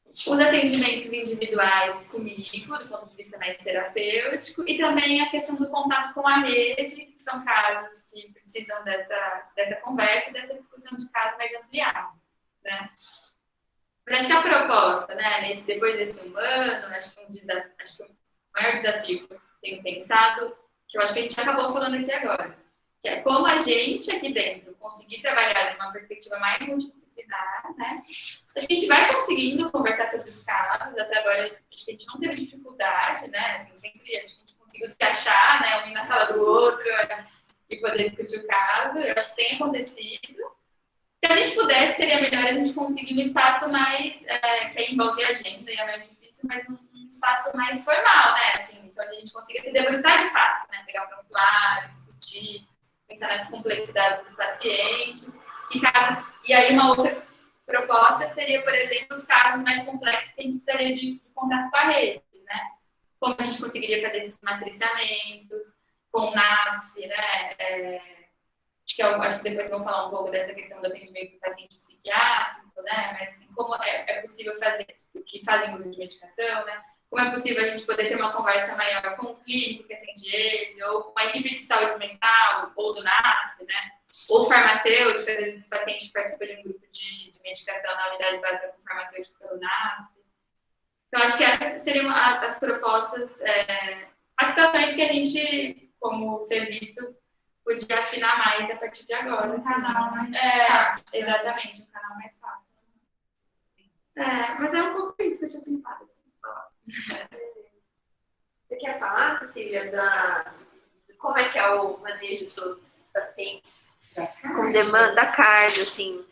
[SPEAKER 3] Os atendimentos individuais comigo, do ponto de vista mais terapêutico, e também a questão do contato com a rede, que são casos que precisam dessa conversa e dessa discussão de caso mais ampliado, né? Mas acho que a proposta, né, depois desse 1 ano, acho que o maior desafio que eu tenho pensado, que eu acho que a gente acabou falando aqui agora, que é como a gente aqui dentro conseguir trabalhar de uma perspectiva mais multidisciplinar, né? A gente vai conseguindo conversar sobre os casos, até agora acho que a gente não teve dificuldade, né? Assim, sempre a gente conseguiu se achar, né? Um na sala do outro e poder discutir o caso. Eu acho que tem acontecido. Se a gente pudesse, seria melhor a gente conseguir um espaço mais que envolve a agenda, e é mais difícil mas um espaço mais formal, né? Assim, onde a gente consiga se debruçar de fato, né? Pegar um prontuário, discutir, pensar nas complexidades dos pacientes. E aí uma outra proposta seria, por exemplo, os casos mais complexos que a gente precisaria de contato com a rede, né? Como a gente conseguiria fazer esses matriciamentos, com o NASP, né? Acho que depois vamos falar um pouco dessa questão do atendimento do paciente psiquiátrico, né? Mas assim, como é possível fazer o que fazem uso de medicação, né? Como é possível a gente poder ter uma conversa maior com o clínico que atende ele, ou com a equipe de saúde mental, ou do NASP, né? Ou farmacêutica, às vezes esse paciente participa de um grupo de medicação na unidade básica com farmacêutico pelo NASP. Então, acho que essas seriam as propostas, actuações que a gente, como serviço, podia afinar mais a partir de agora.
[SPEAKER 6] Um canal mais fácil.
[SPEAKER 3] Exatamente, um canal mais fácil. Mas é um pouco isso que eu tinha pensado. Assim.
[SPEAKER 1] Você quer falar, Cecília, de como é que é o manejo dos pacientes com demanda da carga, assim?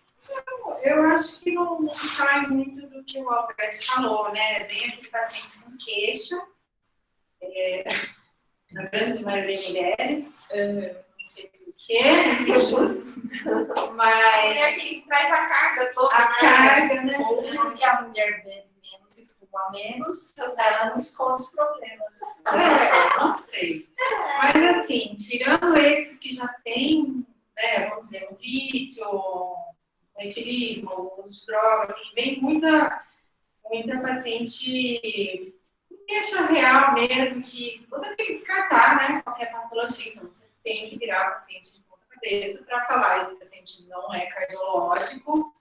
[SPEAKER 6] Eu acho que não sai muito do que o Alberto falou, né? Vem aquele paciente com queixo, na grande maioria mulheres, não sei porquê, que é justo, mas
[SPEAKER 1] É que traz a carga toda,
[SPEAKER 6] a carga, né?
[SPEAKER 7] Porque a mulher bebe menos e fuma menos, ela não esconde os problemas.
[SPEAKER 6] Não sei. Mas assim, tirando esses que já têm, né, vamos dizer, um vício, etilismo, o uso de drogas, assim, vem muita paciente queixa real mesmo, que você tem que descartar, né, qualquer patologia, então você tem que virar o paciente de ponta cabeça para falar, esse paciente não é cardiológico,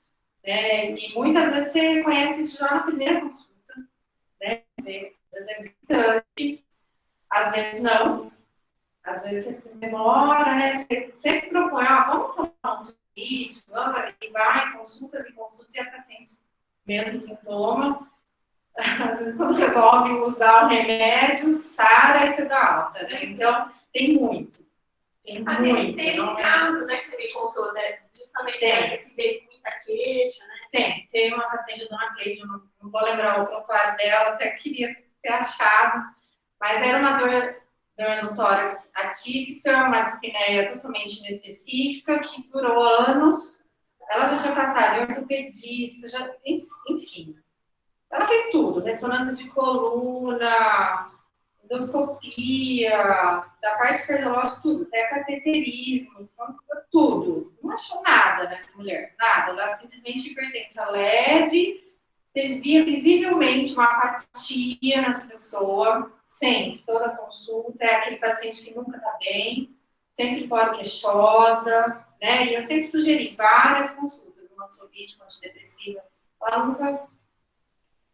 [SPEAKER 6] né, e muitas vezes você reconhece isso já na primeira consulta, né, às vezes é gritante, às vezes não, às vezes você demora, né, você sempre propõe, vamos tomar um vídeo, e vai, consultas e a paciente mesmo sintoma. Às vezes, quando resolve usar o remédio, sara e você dá alta, né? Então, tem muito. Tem muito.
[SPEAKER 1] Tem esse caso, né, que você me contou, né? Justamente essa que veio com muita queixa, né?
[SPEAKER 6] Tem uma paciente, Dona Cleide, eu não vou lembrar o prontuário dela, até queria ter achado, mas era uma dor no tórax atípica, uma dispneia totalmente inespecífica, que durou anos. Ela já tinha passado em ortopedista, enfim. Ela fez tudo, ressonância de coluna, endoscopia, da parte cardiológica, tudo, até cateterismo, tudo. Não achou nada nessa mulher, nada. Ela simplesmente hipertensa leve, via visivelmente uma apatia nessa pessoa, sempre, toda consulta, é aquele paciente que nunca está bem, sempre queixosa, né? E eu sempre sugeri várias consultas, uma ansiolítica, uma antidepressiva, ela nunca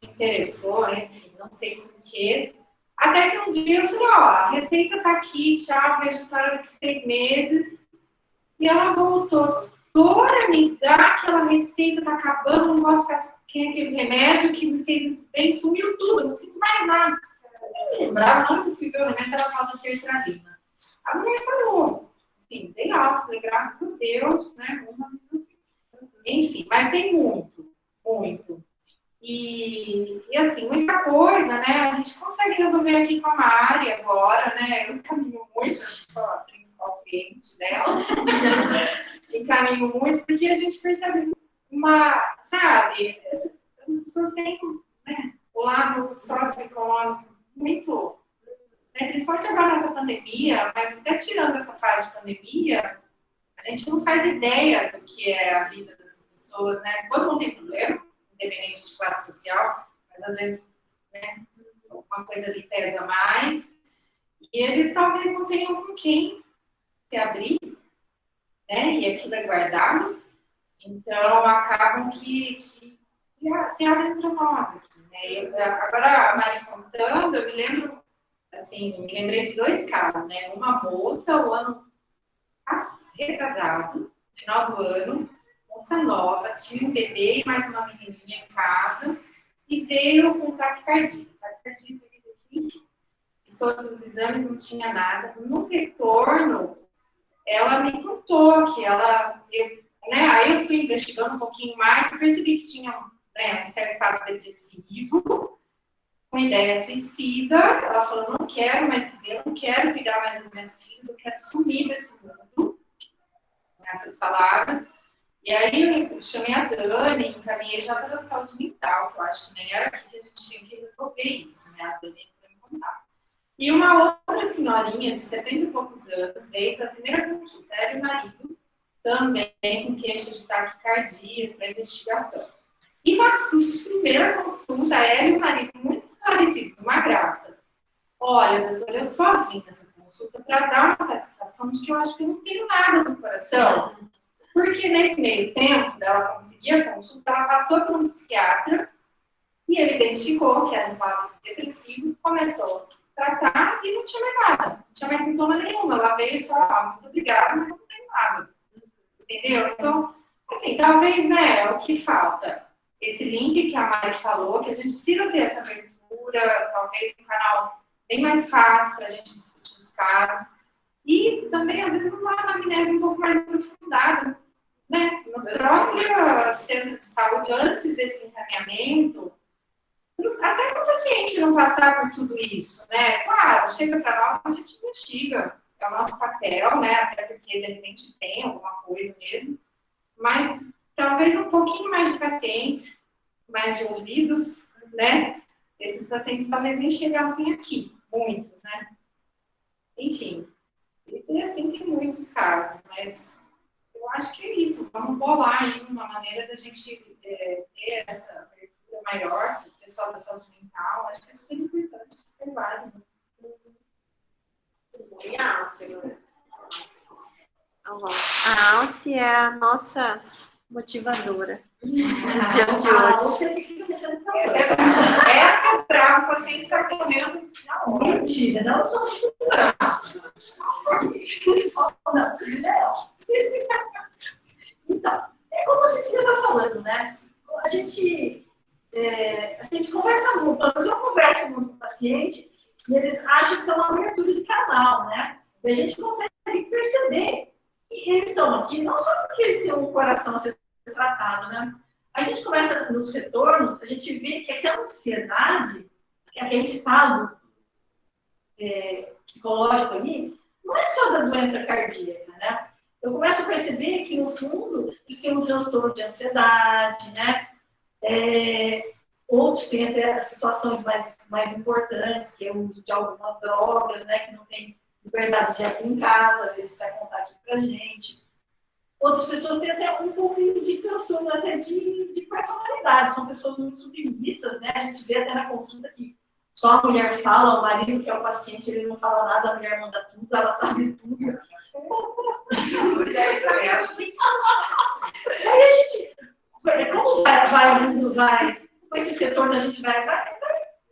[SPEAKER 6] interessou, enfim, não sei porquê. Até que um dia eu falei, a receita tá aqui, tchau, vejo a senhora daqui 6 meses. E ela voltou, doutora, me dá aquela receita, tá acabando, não gosto de aquele remédio que me fez muito bem, sumiu tudo, não sinto mais nada. Eu não lembrava, não, que eu fui ver o remédio, era falta de sertralina. A mulher sarou. Enfim, dei alta, falei, graças a Deus, né? Enfim, mas tem muito, muito. E assim, muita coisa, né? A gente consegue resolver aqui com a Mari agora, né? Eu encaminho muito, sou a principal cliente dela. Encaminho muito, porque a gente percebe sabe, as pessoas têm, né, o lado socioeconômico muito, né, principalmente agora nessa pandemia, mas até tirando essa fase de pandemia, a gente não faz ideia do que é a vida dessas pessoas, né? Todo mundo tem problema, independente de classe social, mas às vezes, né, uma coisa ali pesa mais, e eles talvez não tenham com quem se abrir, né, e aquilo é guardado, então acabam que se abrem para nós aqui, né? Agora, a Mari contando, eu me lembro, assim, me lembrei de 2 casos, né, uma moça, o ano retrasado, final do ano, moça nova, tinha um bebê e mais uma menininha em casa, e veio com taquicardia. Taquicardia, fiz todos os exames, não tinha nada. No retorno, ela me contou que aí eu fui investigando um pouquinho mais, eu percebi que tinha, né, um certo quadro depressivo, uma ideia suicida, ela falou, não quero mais viver, não quero cuidar mais das minhas filhas, eu quero sumir desse mundo, nessas palavras. E aí eu chamei a Dani, encaminhei já pela saúde mental, que eu acho que nem era aqui que a gente tinha que resolver isso, né? A Dani entrou em contato. E uma outra senhorinha de 70 e poucos anos veio para a primeira consulta, ela e o marido, também com queixa de taquicardias para investigação. E na primeira consulta, ela e o marido muito esclarecidos, uma graça. Olha, doutora, eu só vim nessa consulta para dar uma satisfação de que eu acho que eu não tenho nada no coração. Porque nesse meio tempo dela conseguir a consulta, ela passou por um psiquiatra e ele identificou que era um quadro depressivo, começou a tratar e não tinha mais nada, não tinha mais sintoma nenhum. Ela veio e falou, muito obrigada, mas eu não tenho nada. Entendeu? Então, assim, talvez, né, é o que falta. Esse link que a Mari falou, que a gente precisa ter essa abertura, talvez um canal bem mais fácil para a gente discutir os casos. E também, às vezes, uma anamnese um pouco mais aprofundada, né? No próprio centro de saúde, antes desse encaminhamento, até para o paciente não passar por tudo isso, né? Claro, chega para nós, a gente investiga, é o nosso papel, né? Até porque, de repente, tem alguma coisa mesmo, mas talvez um pouquinho mais de paciência, mais de ouvidos, né? Esses pacientes talvez nem chegassem aqui, muitos, né? Enfim, e assim tem muitos casos, mas eu acho que é isso. Vamos bolar aí uma maneira da gente ter essa abertura maior, o pessoal da saúde mental, acho que é super importante, super válido.
[SPEAKER 1] E a Alce, agora? A Alce é a nossa motivadora do dia de hoje.
[SPEAKER 6] Essa é brava, o paciente sabe pelo menos.
[SPEAKER 8] Mentira, não sou muito brava. Não, Cecília. Então, é como a Cecília está falando, né? A gente conversa muito, pelo menos eu converso muito com o paciente e eles acham que isso é uma abertura de canal, né? E a gente consegue perceber que eles estão aqui não só porque eles têm um coração a ser tratado, né? A gente começa nos retornos, a gente vê que aquela ansiedade, aquele estado psicológico ali, não é só da doença cardíaca, né? Eu começo a perceber que, no fundo, eles têm um transtorno de ansiedade, né? Outros têm até situações mais importantes, que é o uso de algumas drogas, né? Que não tem liberdade de ir em casa, às vezes vai contar aqui pra gente. Outras pessoas têm até um pouco de transtorno até de personalidade, são pessoas muito submissas, né? A gente vê até na consulta que só a mulher fala, o marido, que é o paciente, ele não fala nada, a mulher manda tudo, ela sabe tudo. Aí a gente, como vai, com esses retornos a gente vai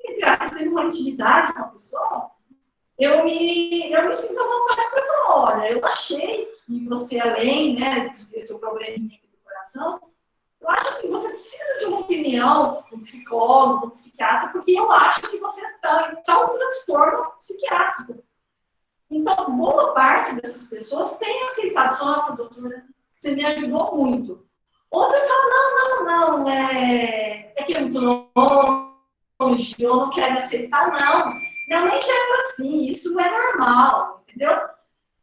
[SPEAKER 8] entre aspas, tendo uma intimidade com a pessoa, eu me sinto à vontade para falar, olha, eu achei que você, além, né, de ter seu probleminha aqui do coração, eu acho assim, você precisa de uma opinião do psicólogo, do psiquiatra, porque eu acho que você está um transtorno psiquiátrico. Então, boa parte dessas pessoas tem aceitado, nossa, doutora, você me ajudou muito. Outras falam, não, é que é muito longe, eu não quero aceitar, não. Minha mente é assim, isso não é normal, entendeu?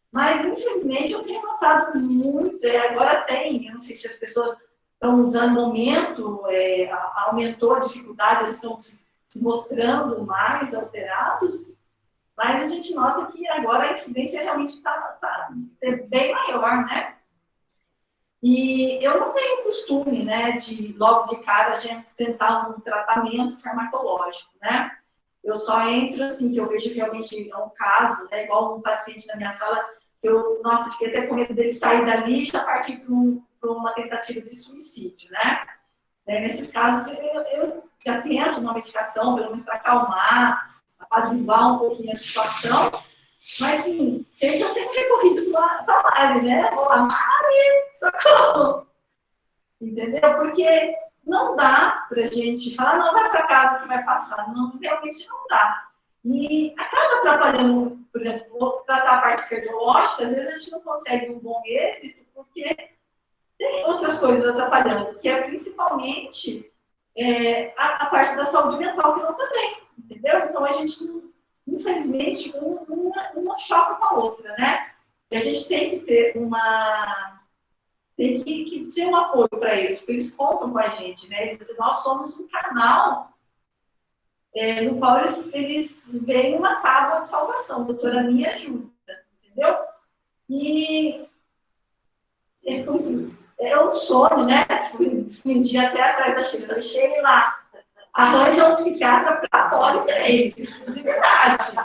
[SPEAKER 8] Mas, infelizmente, eu tenho notado muito, agora tem, eu não sei se as pessoas estão usando no momento, aumentou a dificuldade, eles estão se mostrando mais alterados, mas a gente nota que agora a incidência realmente está bem maior, né? E eu não tenho costume, né, de logo de cara a gente tentar um tratamento farmacológico, né? Eu só entro assim, que eu vejo que realmente é um caso, né, igual um paciente na minha sala, que eu, nossa, fiquei até com medo dele sair dali e já partir para uma tentativa de suicídio, né? Nesses casos, eu já tento uma medicação, pelo menos para acalmar, apaziguar um pouquinho a situação, mas, sim, sempre eu tenho recorrido para a Mari, né? Vou lá, Mari, socorro! Entendeu? Porque não dá para a gente falar, não, vai para casa que vai passar. Não, realmente não dá. E acaba atrapalhando, por exemplo, vou tratar a parte cardiológica, às vezes a gente não consegue um bom êxito, porque tem outras coisas atrapalhando, que é principalmente a parte da saúde mental que não está bem, entendeu? Então, a gente, infelizmente, uma choca com a outra, né? E a gente tem que ter tem que ter um apoio para eles, porque eles contam com a gente, né? Nós somos um canal no qual eles veem uma tábua de salvação. Doutora, me ajuda, entendeu? E é um sonho, né? Fui um dia até atrás da Sheila. Sheila, arranja um psiquiatra para poli 3, isso de verdade.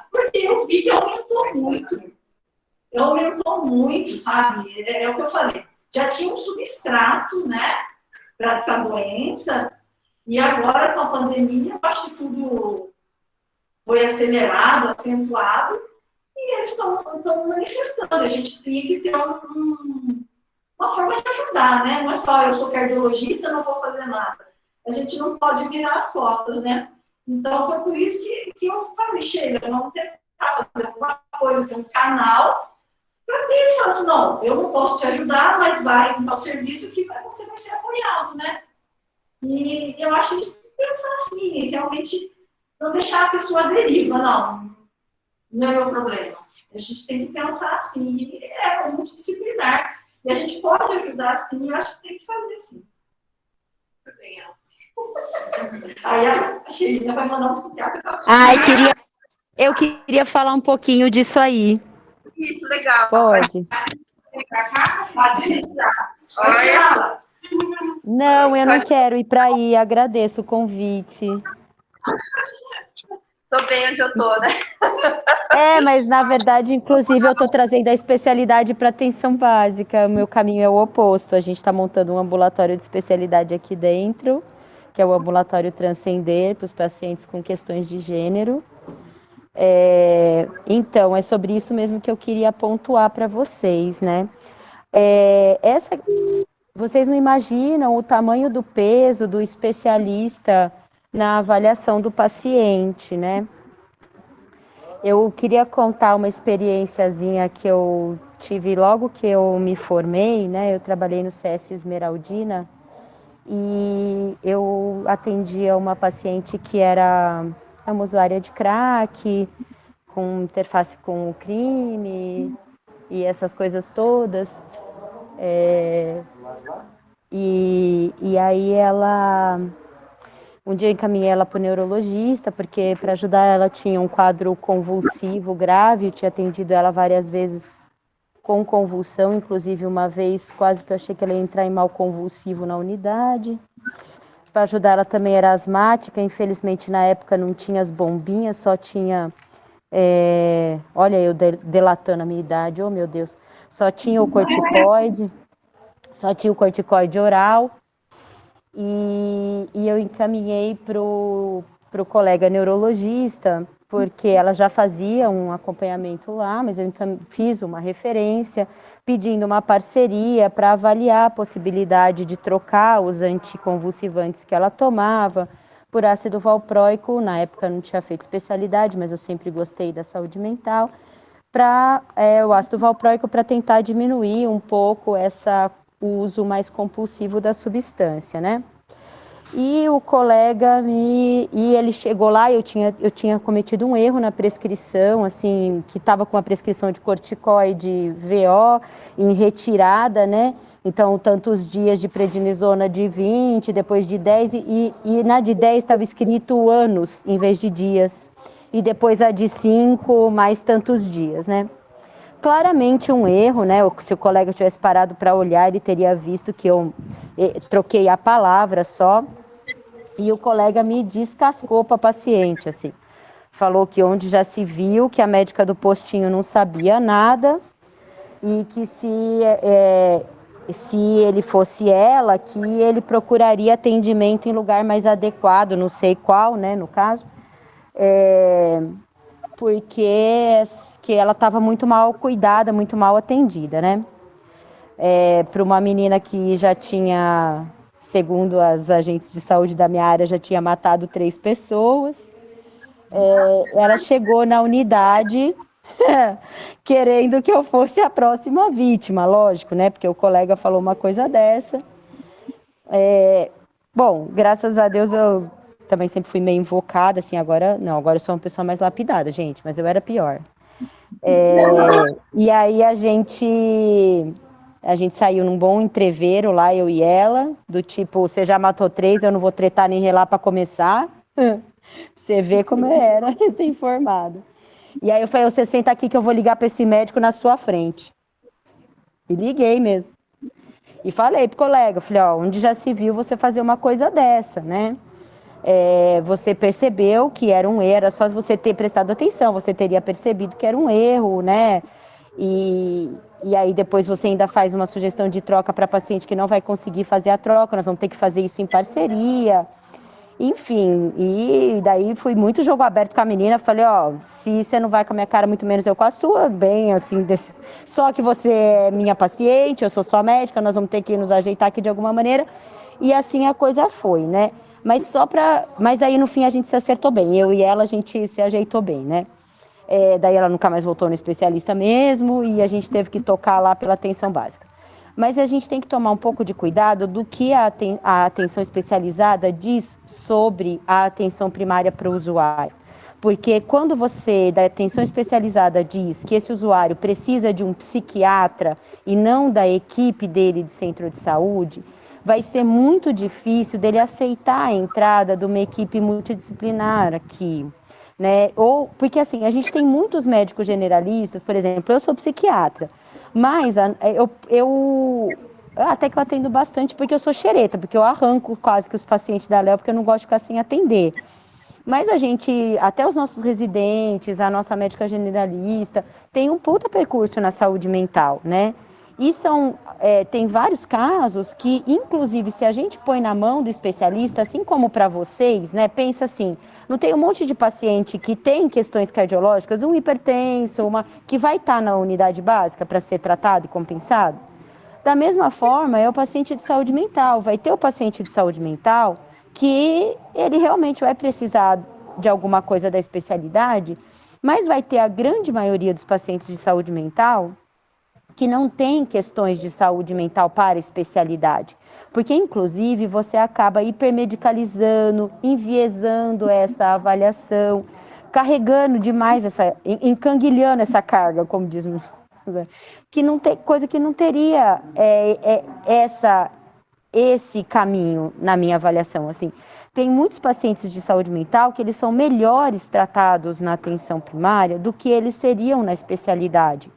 [SPEAKER 8] Porque eu vi que aumentou muito. Aumentou muito, sabe? É o que eu falei. Já tinha um substrato, né, para a doença, e agora com a pandemia, eu acho que tudo foi acelerado, acentuado, e eles estão manifestando. A gente tinha que ter uma forma de ajudar, né? Não é só eu sou cardiologista, não vou fazer nada. A gente não pode virar as costas, né? Então, foi por isso que eu falei, Sheila, vamos tentar fazer alguma coisa, ter um canal, para ter, falar assim, não, eu não posso te ajudar, mas vai ao serviço que você vai ser apoiado, né? E eu acho que a gente tem que pensar assim, realmente não deixar a pessoa à deriva, não é meu problema. A gente tem que pensar assim, é multidisciplinar, e a gente pode ajudar assim, eu acho que tem que fazer assim. Aí a Sheila vai mandar um psiquiatra.
[SPEAKER 7] Eu queria falar um pouquinho disso aí.
[SPEAKER 1] Isso, legal.
[SPEAKER 7] Pode?
[SPEAKER 8] Olha.
[SPEAKER 7] Não, eu não quero ir para aí. Agradeço o convite.
[SPEAKER 1] Tô bem onde eu tô, né?
[SPEAKER 7] Mas na verdade, inclusive, eu estou trazendo a especialidade para atenção básica. O meu caminho é o oposto. A gente está montando um ambulatório de especialidade aqui dentro, que é o ambulatório Transcender, para os pacientes com questões de gênero. Então, é sobre isso mesmo que eu queria pontuar para vocês, né? Vocês não imaginam o tamanho do peso do especialista na avaliação do paciente, né? Eu queria contar uma experiênciazinha que eu tive logo que eu me formei, né? Eu trabalhei no CS Esmeraldina e eu atendia uma paciente que era uma usuária de crack, com interface com o crime e essas coisas todas. E aí um dia eu encaminhei ela para o neurologista, porque para ajudar ela tinha um quadro convulsivo grave, eu tinha atendido ela várias vezes com convulsão, inclusive uma vez quase que eu achei que ela ia entrar em mal convulsivo na unidade. Para ajudar ela também era asmática, infelizmente na época não tinha as bombinhas, só tinha, olha eu delatando a minha idade, oh meu Deus, só tinha o corticoide oral, e eu encaminhei para o colega neurologista, porque ela já fazia um acompanhamento lá, mas eu fiz uma referência, pedindo uma parceria para avaliar a possibilidade de trocar os anticonvulsivantes que ela tomava por ácido valproico. Na época não tinha feito especialidade, mas eu sempre gostei da saúde mental, para o ácido valproico, para tentar diminuir um pouco o uso mais compulsivo da substância, né? E o colega ele chegou lá, eu tinha cometido um erro na prescrição, assim, que estava com a prescrição de corticoide VO em retirada, né? Então, tantos dias de prednisona de 20, depois de 10, e na de 10 estava escrito anos em vez de dias. E depois a de 5, mais tantos dias, né? Claramente um erro, né? Se o colega tivesse parado para olhar, ele teria visto que eu troquei a palavra só. E o colega me descascou para a paciente, assim. Falou que onde já se viu que a médica do postinho não sabia nada e que se ele fosse ela, que ele procuraria atendimento em lugar mais adequado, não sei qual, né, no caso, porque que ela estava muito mal cuidada, muito mal atendida, né? Para uma menina que já tinha, segundo as agentes de saúde da minha área, já tinha matado 3 pessoas. Ela chegou na unidade querendo que eu fosse a próxima vítima, lógico, né? Porque o colega falou uma coisa dessa. Bom, graças a Deus eu também sempre fui meio invocada, assim, agora não, agora eu sou uma pessoa mais lapidada, gente, mas eu era pior. E aí a gente saiu num bom entreveiro lá, eu e ela, do tipo, você já matou 3, eu não vou tretar nem relar para começar. Você vê como eu era, recém-formada. E aí eu falei, você senta aqui que eu vou ligar para esse médico na sua frente. E liguei mesmo. E falei pro colega, falei, ó, onde já se viu você fazer uma coisa dessa, né? Você percebeu que era um erro, era só você ter prestado atenção, você teria percebido que era um erro, né? E aí depois você ainda faz uma sugestão de troca para paciente que não vai conseguir fazer a troca, nós vamos ter que fazer isso em parceria. Enfim, e daí fui muito jogo aberto com a menina, falei, ó, se você não vai com a minha cara, muito menos eu com a sua, bem assim, só que você é minha paciente, eu sou sua médica, nós vamos ter que nos ajeitar aqui de alguma maneira, e assim a coisa foi, né? Mas aí no fim a gente se acertou bem, eu e ela a gente se ajeitou bem, né? Daí ela nunca mais voltou no especialista mesmo, e a gente teve que tocar lá pela atenção básica. Mas a gente tem que tomar um pouco de cuidado do que a atenção especializada diz sobre a atenção primária para o usuário. Porque quando você, da atenção especializada, diz que esse usuário precisa de um psiquiatra e não da equipe dele de centro de saúde, vai ser muito difícil dele aceitar a entrada de uma equipe multidisciplinar aqui. Né? Porque assim, a gente tem muitos médicos generalistas, por exemplo, eu sou psiquiatra, mas eu até que eu atendo bastante porque eu sou xereta, porque eu arranco quase que os pacientes da Léo, porque eu não gosto de ficar sem atender. Mas a gente, até os nossos residentes, a nossa médica generalista, tem um puta percurso na saúde mental, né? E tem vários casos que, inclusive, se a gente põe na mão do especialista, assim como para vocês, né? Pensa assim, não tem um monte de paciente que tem questões cardiológicas, um hipertenso, que vai estar na unidade básica para ser tratado e compensado? Da mesma forma, é o paciente de saúde mental. Vai ter o paciente de saúde mental que ele realmente vai precisar de alguma coisa da especialidade, mas vai ter a grande maioria dos pacientes de saúde mental que não tem questões de saúde mental para especialidade, porque inclusive você acaba hipermedicalizando, enviesando essa avaliação, carregando demais encanguilhando essa carga, como diz, que não tem coisa que não teria esse caminho na minha avaliação, assim. Tem muitos pacientes de saúde mental que eles são melhores tratados na atenção primária do que eles seriam na especialidade.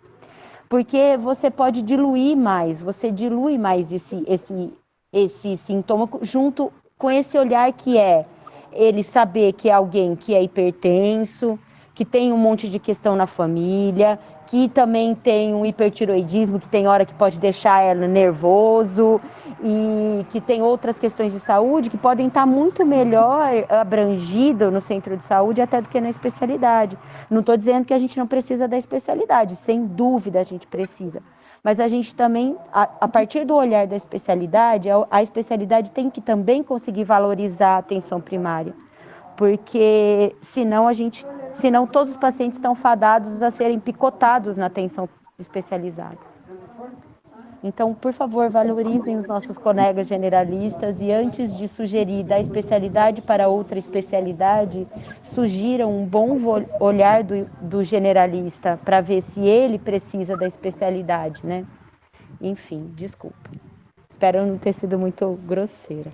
[SPEAKER 7] Porque você pode diluir mais, você dilui mais esse sintoma junto com esse olhar que é ele saber que é alguém que é hipertenso, que tem um monte de questão na família, que também tem um hipertiroidismo, que tem hora que pode deixar ela nervoso, e que tem outras questões de saúde que podem estar muito melhor abrangido no centro de saúde até do que na especialidade. Não estou dizendo que a gente não precisa da especialidade, sem dúvida a gente precisa. Mas a gente também, a partir do olhar da especialidade, a especialidade tem que também conseguir valorizar a atenção primária. Porque senão todos os pacientes estão fadados a serem picotados na atenção especializada. Então, por favor, valorizem os nossos colegas generalistas e antes de sugerir da especialidade para outra especialidade, sugiram um bom olhar do generalista para ver se ele precisa da especialidade, né? Enfim, desculpa. Espero não ter sido muito grosseira.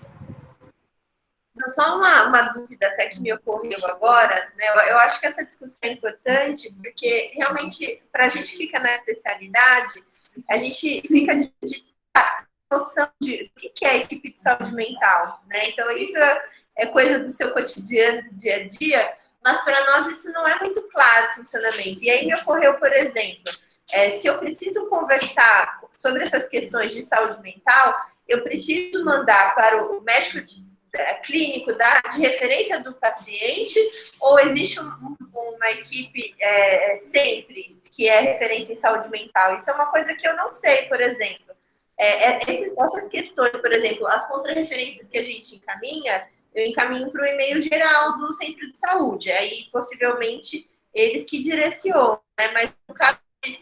[SPEAKER 1] Só uma dúvida até que me ocorreu agora, né? Eu acho que essa discussão é importante porque realmente para a gente que fica na especialidade, a gente fica de noção de o que é a equipe de saúde mental, né? Então isso é coisa do seu cotidiano, do dia a dia, mas para nós isso não é muito claro o funcionamento. E aí me ocorreu, por exemplo, se eu preciso conversar sobre essas questões de saúde mental, eu preciso mandar para o médico clínico de referência do paciente, ou existe uma equipe sempre que é referência em saúde mental? Isso é uma coisa que eu não sei, por exemplo. Essas questões, por exemplo, as contrarreferências que a gente encaminha, eu encaminho para o e-mail geral do centro de saúde, aí possivelmente eles que direcionam, né? Mas no caso de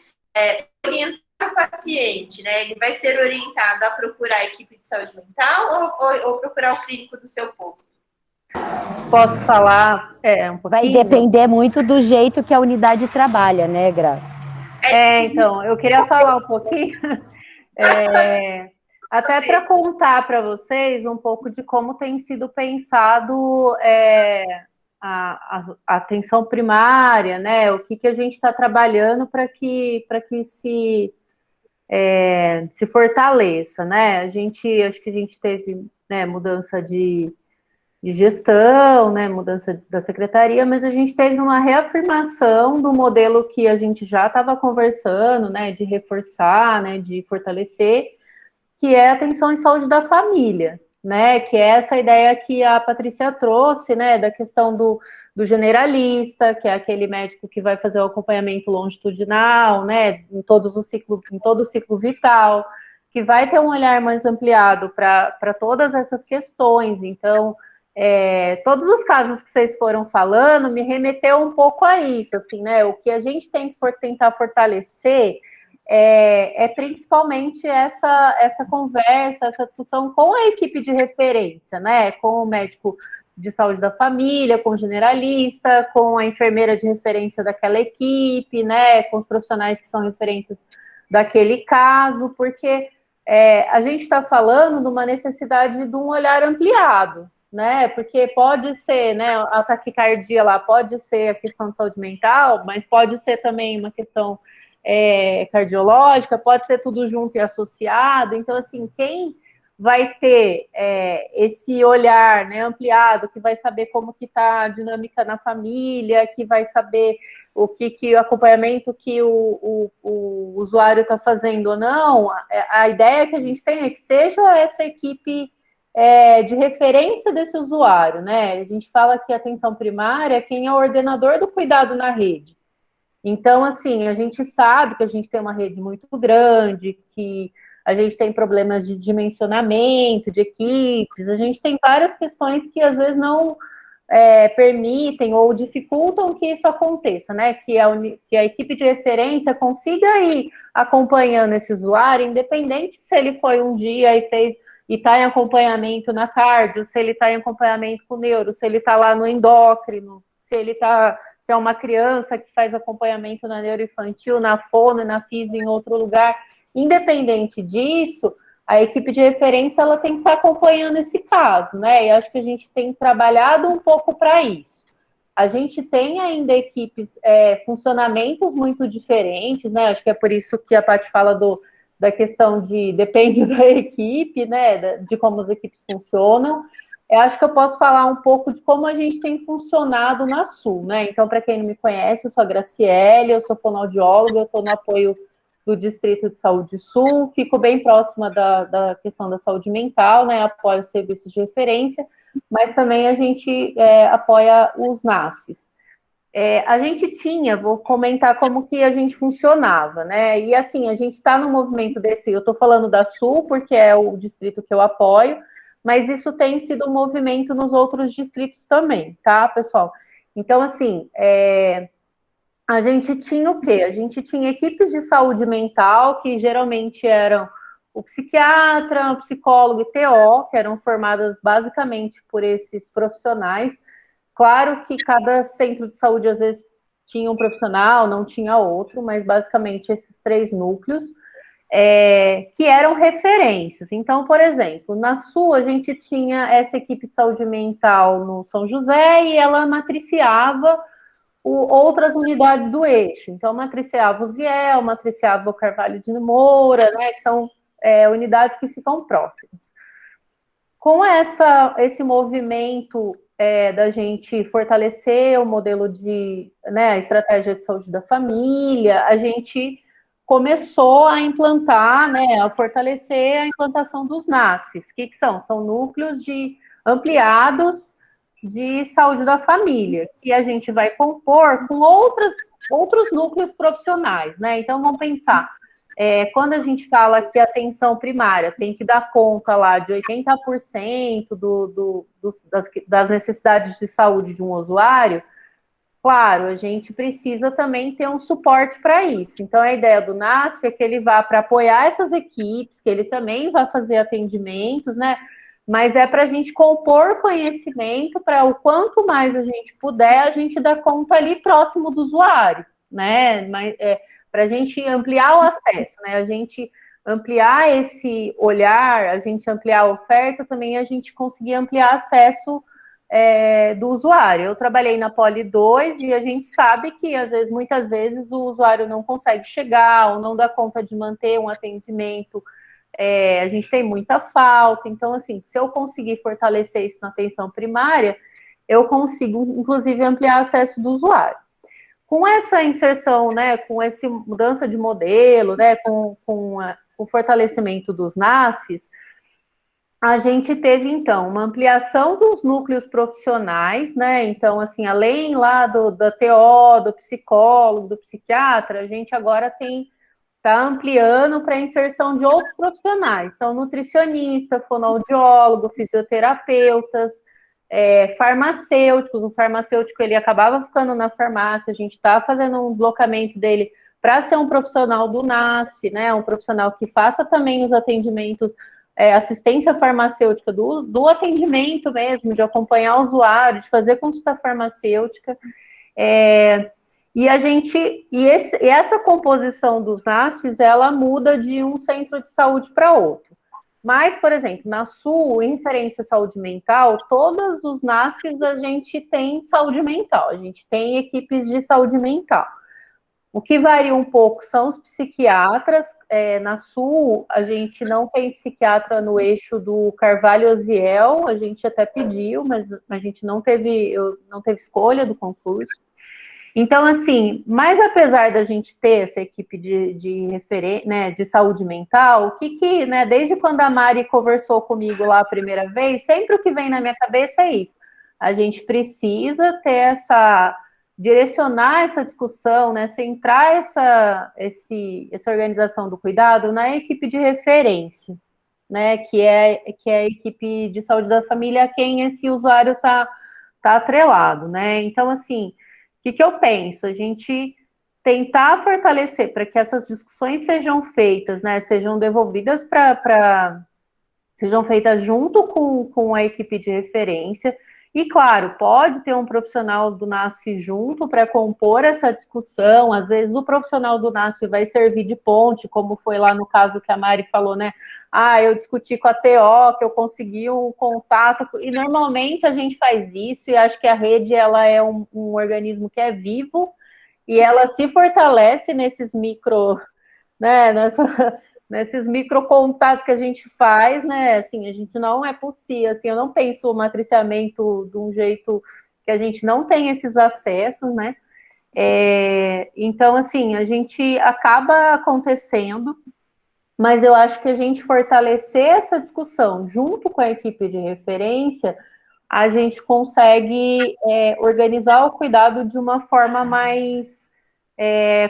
[SPEAKER 1] orientar o paciente, né, ele vai ser orientado a procurar a equipe de saúde mental ou procurar o clínico do seu posto?
[SPEAKER 2] Posso falar um pouquinho?
[SPEAKER 7] Vai depender muito do jeito que a unidade trabalha, né, Gra?
[SPEAKER 2] Então, eu queria falar um pouquinho, até para contar para vocês um pouco de como tem sido pensado a atenção primária, né? O que a gente está trabalhando para que se fortaleça, né? Acho que a gente teve, né, mudança de gestão, né, mudança da secretaria, mas a gente teve uma reafirmação do modelo que a gente já estava conversando, né, de reforçar, né, de fortalecer, que é a atenção em saúde da família, né, que é essa ideia que a Patrícia trouxe, né, da questão do generalista, que é aquele médico que vai fazer o acompanhamento longitudinal, né, em todo o ciclo vital, que vai ter um olhar mais ampliado para todas essas questões. Então, todos os casos que vocês foram falando me remeteu um pouco a isso, assim, né? O que a gente tem que tentar fortalecer é principalmente essa conversa, essa discussão com a equipe de referência, né? Com o médico de saúde da família, com o generalista, com a enfermeira de referência daquela equipe, né? Com os profissionais que são referências daquele caso, porque a gente está falando de uma necessidade de um olhar ampliado, né? Porque pode ser, né, a taquicardia lá pode ser a questão de saúde mental, mas pode ser também uma questão cardiológica, pode ser tudo junto e associado. Então, assim, quem vai ter esse olhar, né, ampliado, que vai saber como que está a dinâmica na família, que vai saber o acompanhamento que o usuário está fazendo ou não, a ideia que a gente tem é que seja essa equipe de referência desse usuário, né? A gente fala que a atenção primária é quem é o ordenador do cuidado na rede. Então, assim, a gente sabe que a gente tem uma rede muito grande, que a gente tem problemas de dimensionamento, de equipes, a gente tem várias questões que às vezes não permitem ou dificultam que isso aconteça, né? Que a equipe de referência consiga ir acompanhando esse usuário, independente se ele foi um dia e está em acompanhamento na cardio, se ele está em acompanhamento com o neuro, se ele está lá no endócrino, se é uma criança que faz acompanhamento na neuroinfantil, na fono e na fisio em outro lugar. Independente disso, a equipe de referência ela tem que estar acompanhando esse caso, né? E acho que a gente tem trabalhado um pouco para isso. A gente tem ainda equipes, funcionamentos muito diferentes, né? Acho que é por isso que a Paty fala da questão depende da equipe, né? De como as equipes funcionam. Eu acho que eu posso falar um pouco de como a gente tem funcionado na Sul, né? Então, para quem não me conhece, eu sou a Graciele, eu sou fonoaudióloga, eu estou no apoio do Distrito de Saúde Sul, fico bem próxima da questão da saúde mental, né? Apoio os serviços de referência, mas também a gente apoia os NASFs. A gente vou comentar como que a gente funcionava, né? E assim, a gente está no movimento eu estou falando da Sul, porque é o distrito que eu apoio, mas isso tem sido um movimento nos outros distritos também, tá, pessoal? Então, assim, a gente tinha o quê? A gente tinha equipes de saúde mental, que geralmente eram o psiquiatra, o psicólogo e TO, que eram formadas basicamente por esses profissionais. Claro que cada centro de saúde, às vezes, tinha um profissional, não tinha outro, mas basicamente esses 3 núcleos, que eram referências. Então, por exemplo, na Sul, a gente tinha essa equipe de saúde mental no São José e ela matriciava outras unidades do eixo. Então, matriciava o Ziel, matriciava o Carvalho de Moura, né, que são unidades que ficam próximas. Com esse movimento da gente fortalecer o modelo a estratégia de saúde da família, a gente começou a implantar, né, a fortalecer a implantação dos NASFs. O que são? São núcleos ampliados de saúde da família, que a gente vai compor com outros núcleos profissionais, né? Então, vamos pensar, quando a gente fala que a atenção primária tem que dar conta lá de 80% das necessidades de saúde de um usuário, claro, a gente precisa também ter um suporte para isso. Então, a ideia do NASF é que ele vá para apoiar essas equipes, que ele também vai fazer atendimentos, né? Mas é para a gente compor conhecimento para o quanto mais a gente puder, a gente dar conta ali próximo do usuário, né? Para a gente ampliar o acesso, né? A gente ampliar esse olhar, a gente ampliar a oferta, também a gente conseguir ampliar acesso do usuário. Eu trabalhei na Poli 2 e a gente sabe que, muitas vezes, o usuário não consegue chegar ou não dá conta de manter um atendimento. A gente tem muita falta. Então, assim, se eu conseguir fortalecer isso na atenção primária, eu consigo, inclusive, ampliar o acesso do usuário. Com essa inserção, né, com essa mudança de modelo, né, com o fortalecimento dos NASFs, a gente teve, então, uma ampliação dos núcleos profissionais, né? Então, assim, além lá da TO, do psicólogo, do psiquiatra, a gente agora está ampliando para a inserção de outros profissionais. Então, nutricionista, fonoaudiólogo, fisioterapeutas, farmacêuticos. O farmacêutico, ele acabava ficando na farmácia, a gente está fazendo um deslocamento dele para ser um profissional do NASF, né? Um profissional que faça também os atendimentos, assistência farmacêutica do atendimento mesmo, de acompanhar o usuário, de fazer consulta farmacêutica. E essa composição dos NASFs, ela muda de um centro de saúde para outro. Mas, por exemplo, na Sul, em referência à saúde mental, todos os NASFs a gente tem saúde mental, a gente tem equipes de saúde mental. O que varia um pouco são os psiquiatras. Na Sul, a gente não tem psiquiatra no eixo do Carvalho-Osiel, a gente até pediu, mas a gente não teve escolha do concurso. Então, assim, mas apesar da gente ter essa equipe de saúde mental, o que né, desde quando a Mari conversou comigo lá a primeira vez, sempre o que vem na minha cabeça é isso. A gente precisa ter direcionar essa discussão, né, centrar essa organização do cuidado na equipe de referência, né, que é a equipe de saúde da família a quem esse usuário tá atrelado, né? Então, assim, o que eu penso? A gente tentar fortalecer para que essas discussões sejam feitas, né, sejam devolvidas sejam feitas junto com a equipe de referência. E, claro, pode ter um profissional do NASF junto para compor essa discussão. Às vezes, o profissional do NASF vai servir de ponte, como foi lá no caso que a Mari falou, né? Eu discuti com a TO, que eu consegui um contato. E, normalmente, a gente faz isso, e acho que a rede ela é um organismo que é vivo, e ela se fortalece nesses né, nesses microcontatos que a gente faz, né, assim, a gente não é possível, assim, eu não penso o matriciamento de um jeito que a gente não tem esses acessos, né, então, assim, a gente acaba acontecendo, mas eu acho que a gente fortalecer essa discussão junto com a equipe de referência, a gente consegue organizar o cuidado de uma forma mais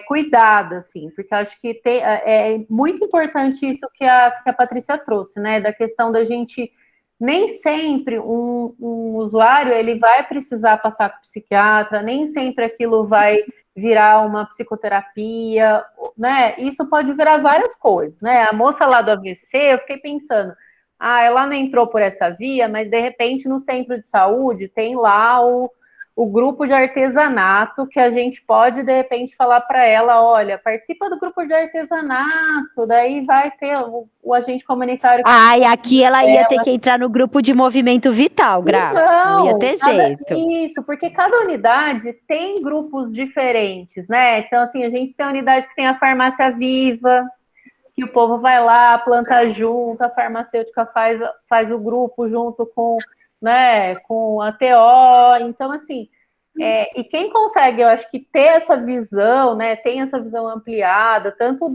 [SPEAKER 2] cuidada, assim, porque acho que é muito importante isso que a Patrícia trouxe, né, da questão da gente, nem sempre um usuário, ele vai precisar passar com o psiquiatra, nem sempre aquilo vai virar uma psicoterapia, né, isso pode virar várias coisas, né, a moça lá do AVC, eu fiquei pensando, ela não entrou por essa via, mas de repente no centro de saúde tem lá o grupo de artesanato, que a gente pode, de repente, falar para ela, olha, participa do grupo de artesanato, daí vai ter o agente comunitário...
[SPEAKER 7] E aqui ela ia ter que entrar no grupo de movimento vital, Gra. Não ia ter jeito.
[SPEAKER 2] Isso, porque cada unidade tem grupos diferentes, né? Então, assim, a gente tem a unidade que tem a farmácia viva, que o povo vai lá, planta junto, a farmacêutica faz o grupo junto com... né, com a TO, então, assim, e quem consegue, eu acho que ter essa visão, né, tem essa visão ampliada, tanto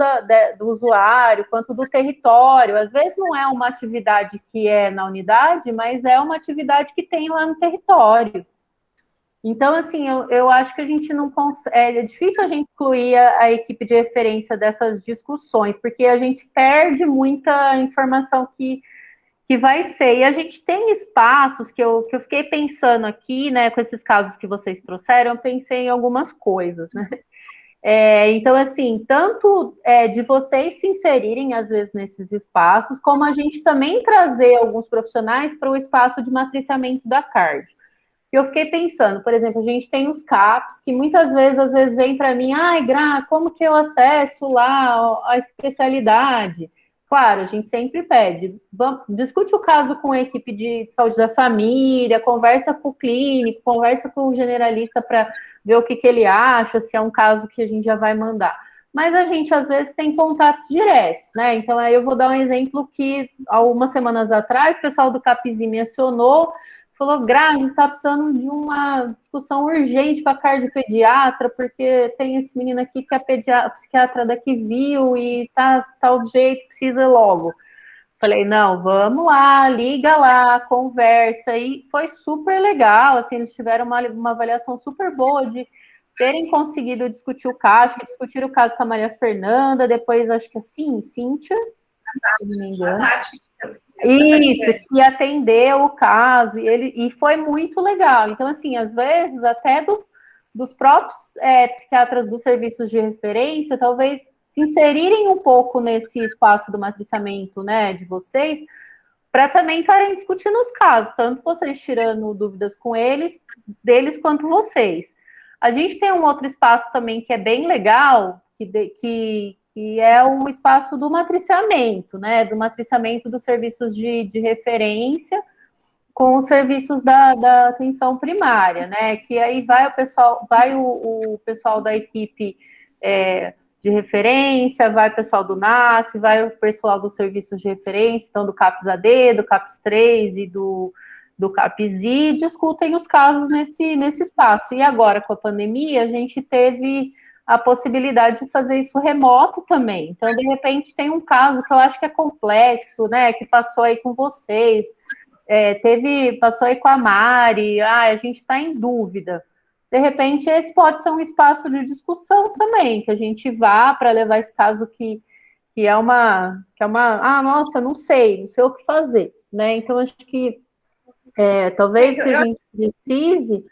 [SPEAKER 2] do usuário, quanto do território, às vezes não é uma atividade que é na unidade, mas é uma atividade que tem lá no território. Então, assim, eu acho que a gente não consegue, é difícil a gente excluir a equipe de referência dessas discussões, porque a gente perde muita informação que que vai ser. E a gente tem espaços que eu fiquei pensando aqui, né, com esses casos que vocês trouxeram, eu pensei em algumas coisas, né? Então, assim, tanto de vocês se inserirem, às vezes, nesses espaços, como a gente também trazer alguns profissionais para o espaço de matriciamento da cardio. E eu fiquei pensando, por exemplo, a gente tem os CAPs, que muitas vezes, às vezes, vem para mim, ai, Gra, como que eu acesso lá a especialidade? Claro, a gente sempre pede, discute o caso com a equipe de saúde da família, conversa com o clínico, conversa com o generalista para ver o que ele acha, se é um caso que a gente já vai mandar. Mas a gente, às vezes, tem contatos diretos, né? Então, aí eu vou dar um exemplo que, algumas semanas atrás, o pessoal do CAPzinho me acionou, falou, Gra, a gente está precisando de uma discussão urgente com a cardiopediatra, porque tem esse menino aqui que a psiquiatra daqui viu e tá tal jeito, precisa logo. Falei, não, vamos lá, liga lá, conversa, e foi super legal, assim, eles tiveram uma avaliação super boa de terem conseguido discutir o caso, acho que discutiram o caso com a Maria Fernanda, depois acho que assim, Cíntia, se não me engano. Isso, que atendeu o caso, e foi muito legal. Então, assim, às vezes, até dos próprios psiquiatras dos serviços de referência, talvez se inserirem um pouco nesse espaço do matriciamento, né, de vocês, para também estarem discutindo os casos, tanto vocês tirando dúvidas com eles, deles, quanto vocês. A gente tem um outro espaço também que é bem legal, que é o espaço do matriciamento, né? Do matriciamento dos serviços de referência com os serviços da atenção primária, né? Que aí vai o pessoal da equipe de referência, vai o pessoal do NAS, vai o pessoal dos serviços de referência, então do CAPS-AD, do CAPS-3 e do CAPS-I, discutem os casos nesse espaço. E agora, com a pandemia, a gente teve a possibilidade de fazer isso remoto também. Então, de repente, tem um caso que eu acho que é complexo, né, que passou aí com vocês, passou aí com a Mari, a gente está em dúvida. De repente, esse pode ser um espaço de discussão também, que a gente vá para levar esse caso que é uma, nossa, não sei o que fazer, né? Então, acho que talvez o que a gente precise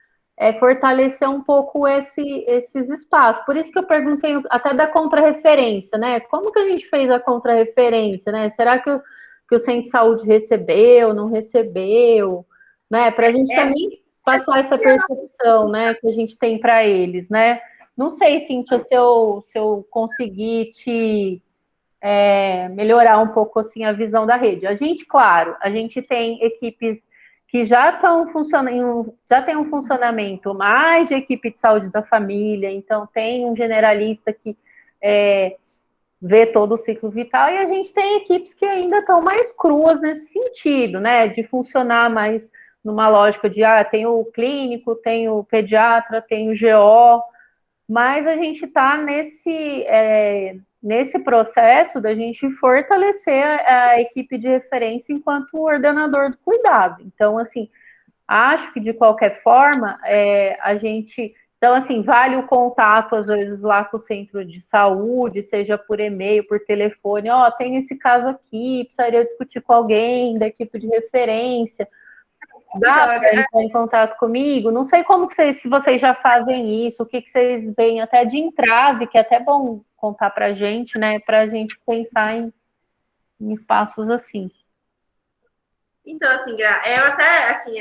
[SPEAKER 2] fortalecer um pouco esses espaços. Por isso que eu perguntei até da contrarreferência, né? Como que a gente fez a contrarreferência, né? Será que o centro de saúde recebeu, não recebeu, né? Para a gente também passar essa percepção, né, que a gente tem para eles, né? Não sei, Cíntia, se eu conseguir te melhorar um pouco assim a visão da rede. A gente, claro, a gente tem equipes que já estão funcionando, já tem um funcionamento mais de equipe de saúde da família, então tem um generalista que vê todo o ciclo vital, e a gente tem equipes que ainda estão mais cruas nesse sentido, né, de funcionar mais numa lógica de, tem o clínico, tem o pediatra, tem o GO, mas a gente está nesse processo da gente fortalecer a equipe de referência enquanto ordenador do cuidado. Então, assim, acho que de qualquer forma, a gente... Então, assim, vale o contato, às vezes, lá com o centro de saúde, seja por e-mail, por telefone, tem esse caso aqui, precisaria discutir com alguém da equipe de referência. Dá para entrar em contato comigo? Não sei como que se vocês já fazem isso, o que vocês veem até de entrave, que é até bom contar para a gente, né? Para a gente pensar em espaços assim.
[SPEAKER 1] Então, assim, eu até assim,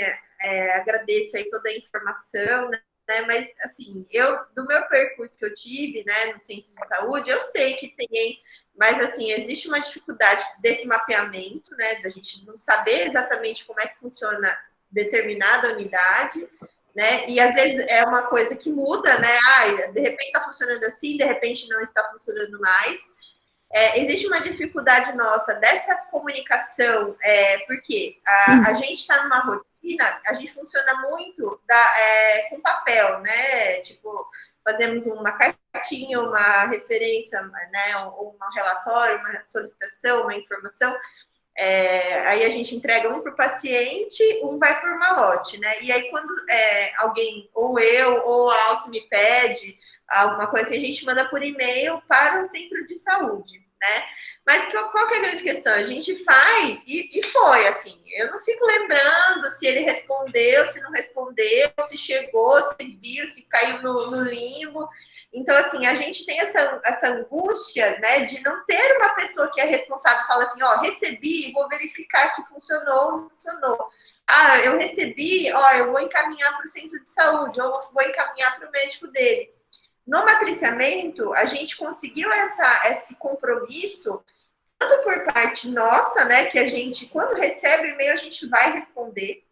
[SPEAKER 1] agradeço aí toda a informação, né? Mas, assim, do meu percurso que eu tive, né, no centro de saúde, eu sei que tem, mas, assim, existe uma dificuldade desse mapeamento, né, da gente não saber exatamente como é que funciona determinada unidade, né, e às vezes é uma coisa que muda, né, de repente está funcionando assim, de repente não está funcionando mais. Existe uma dificuldade nossa dessa comunicação, porque a gente está numa rotina, a gente funciona muito com papel, né? Tipo, fazemos uma cartinha, uma referência, né? Um relatório, uma solicitação, uma informação. Aí a gente entrega um para o paciente, um vai por malote, né? E aí quando alguém, ou eu, ou a Alce me pede alguma coisa assim, a gente manda por e-mail para o centro de saúde, né? Mas qual que é a grande questão? A gente faz e foi, assim, eu não fico lembrando se ele respondeu, se não respondeu, se chegou, se viu, se caiu no limbo. Então, assim, a gente tem essa angústia, né, de não ter uma pessoa que é responsável e fala assim, ó, recebi, vou verificar que funcionou ou não funcionou. Ah, eu recebi, ó, eu vou encaminhar para o centro de saúde, ou vou encaminhar para o médico dele. No matriciamento, a gente conseguiu esse compromisso, tanto por parte nossa, né, que a gente, quando recebe o e-mail, a gente vai responder,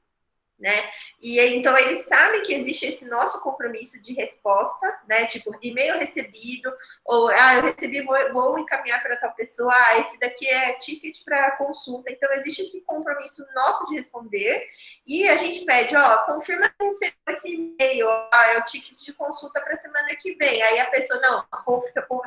[SPEAKER 1] né, e então eles sabem que existe esse nosso compromisso de resposta, né, tipo, e-mail recebido, ou, eu recebi, vou encaminhar para tal pessoa, esse daqui é ticket para consulta, então existe esse compromisso nosso de responder, e a gente pede, ó, confirma que recebeu esse e-mail, é o ticket de consulta para semana que vem, aí a pessoa, não,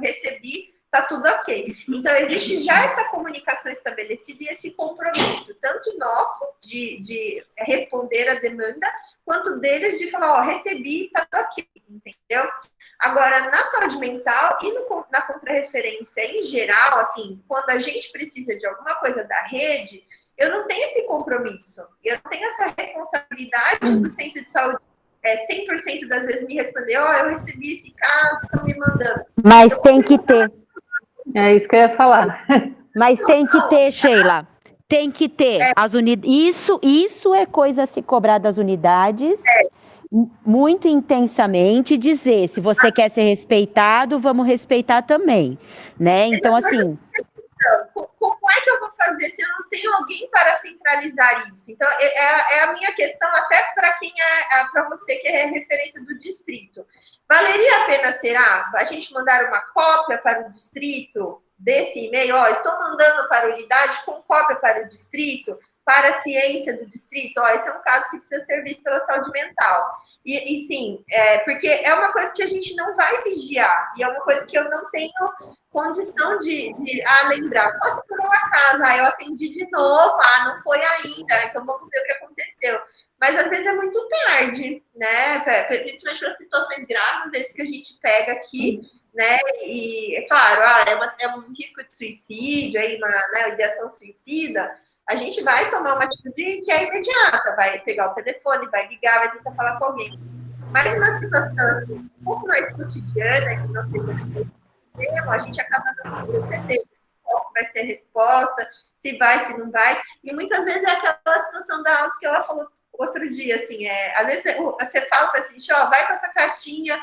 [SPEAKER 1] recebi, tá tudo ok. Então, existe já essa comunicação estabelecida e esse compromisso, tanto nosso de responder a demanda, quanto deles de falar, ó, recebi, tá tudo ok, entendeu? Agora, na saúde mental e na contrarreferência em geral, assim, quando a gente precisa de alguma coisa da rede, eu não tenho esse compromisso, eu não tenho essa responsabilidade do centro de saúde 100% das vezes me responder, ó, eu recebi esse caso, estão me mandando.
[SPEAKER 7] Mas tem que ter.
[SPEAKER 2] É isso que eu ia falar.
[SPEAKER 7] Mas tem que ter, Sheila. Tem que ter. As Isso é coisa a se cobrar das unidades muito intensamente, dizer, se você quer ser respeitado, vamos respeitar também, né? Então, assim...
[SPEAKER 1] Como é que eu vou fazer se eu não tenho alguém para centralizar isso? Então, é a minha questão até para quem para você que é referência do distrito. Valeria a pena, será, a gente mandar uma cópia para o distrito desse e-mail? Ó, estou mandando para a unidade com cópia para o distrito, para a ciência do distrito. Ó, esse é um caso que precisa ser visto pela saúde mental. E sim, porque é uma coisa que a gente não vai vigiar, e é uma coisa que eu não tenho condição de lembrar. Só se por um acaso, eu atendi de novo, não foi ainda, então vamos ver o que aconteceu. Mas às vezes é muito tarde, né? Principalmente para situações graves, vezes que a gente pega aqui, né? E é claro, é um risco de suicídio, aí uma ideação suicida. A gente vai tomar uma atitude que é imediata, vai pegar o telefone, vai ligar, vai tentar falar com alguém. Mas numa situação assim, um pouco mais cotidiana, que não seja a gente acaba não procedendo. Qual vai ser a resposta, se vai, se não vai. E muitas vezes é aquela situação da Alice que ela falou outro dia, assim, às vezes você fala para o paciente, ó, vai com essa cartinha,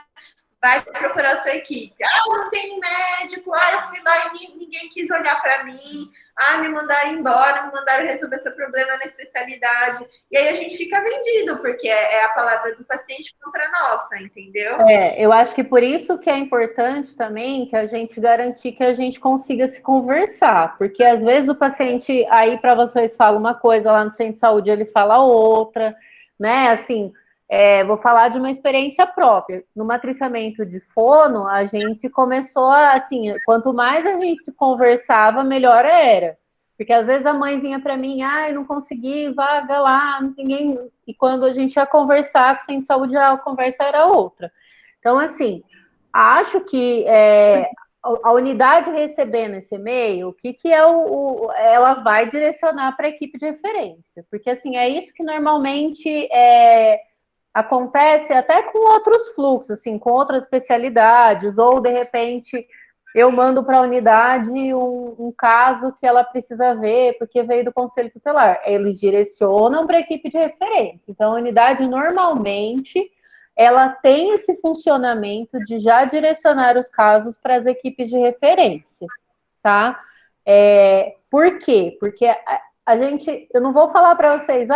[SPEAKER 1] vai procurar a sua equipe. Eu não tenho médico, eu fui lá e ninguém quis olhar para mim, me mandaram embora, me mandaram resolver seu problema na especialidade. E aí a gente fica vendido, porque é a palavra do paciente contra a nossa, entendeu?
[SPEAKER 2] Eu acho que por isso que é importante também que a gente garantir que a gente consiga se conversar, porque às vezes o paciente aí para vocês fala uma coisa, lá no centro de saúde ele fala outra, né, assim... vou falar de uma experiência própria. No matriciamento de fono, a gente começou assim, quanto mais a gente se conversava, melhor era. Porque às vezes a mãe vinha para mim, não consegui vaga lá, ninguém... E quando a gente ia conversar com o centro de saúde, a conversa era outra. Então, assim, acho que a unidade recebendo esse e-mail, o que ela vai direcionar para a equipe de referência. Porque, assim, é isso que normalmente acontece até com outros fluxos, assim, com outras especialidades, ou de repente eu mando para a unidade um caso que ela precisa ver, porque veio do conselho tutelar. Eles direcionam para a equipe de referência. Então, a unidade, normalmente, ela tem esse funcionamento de já direcionar os casos para as equipes de referência, tá? Por quê? Porque eu não vou falar para vocês,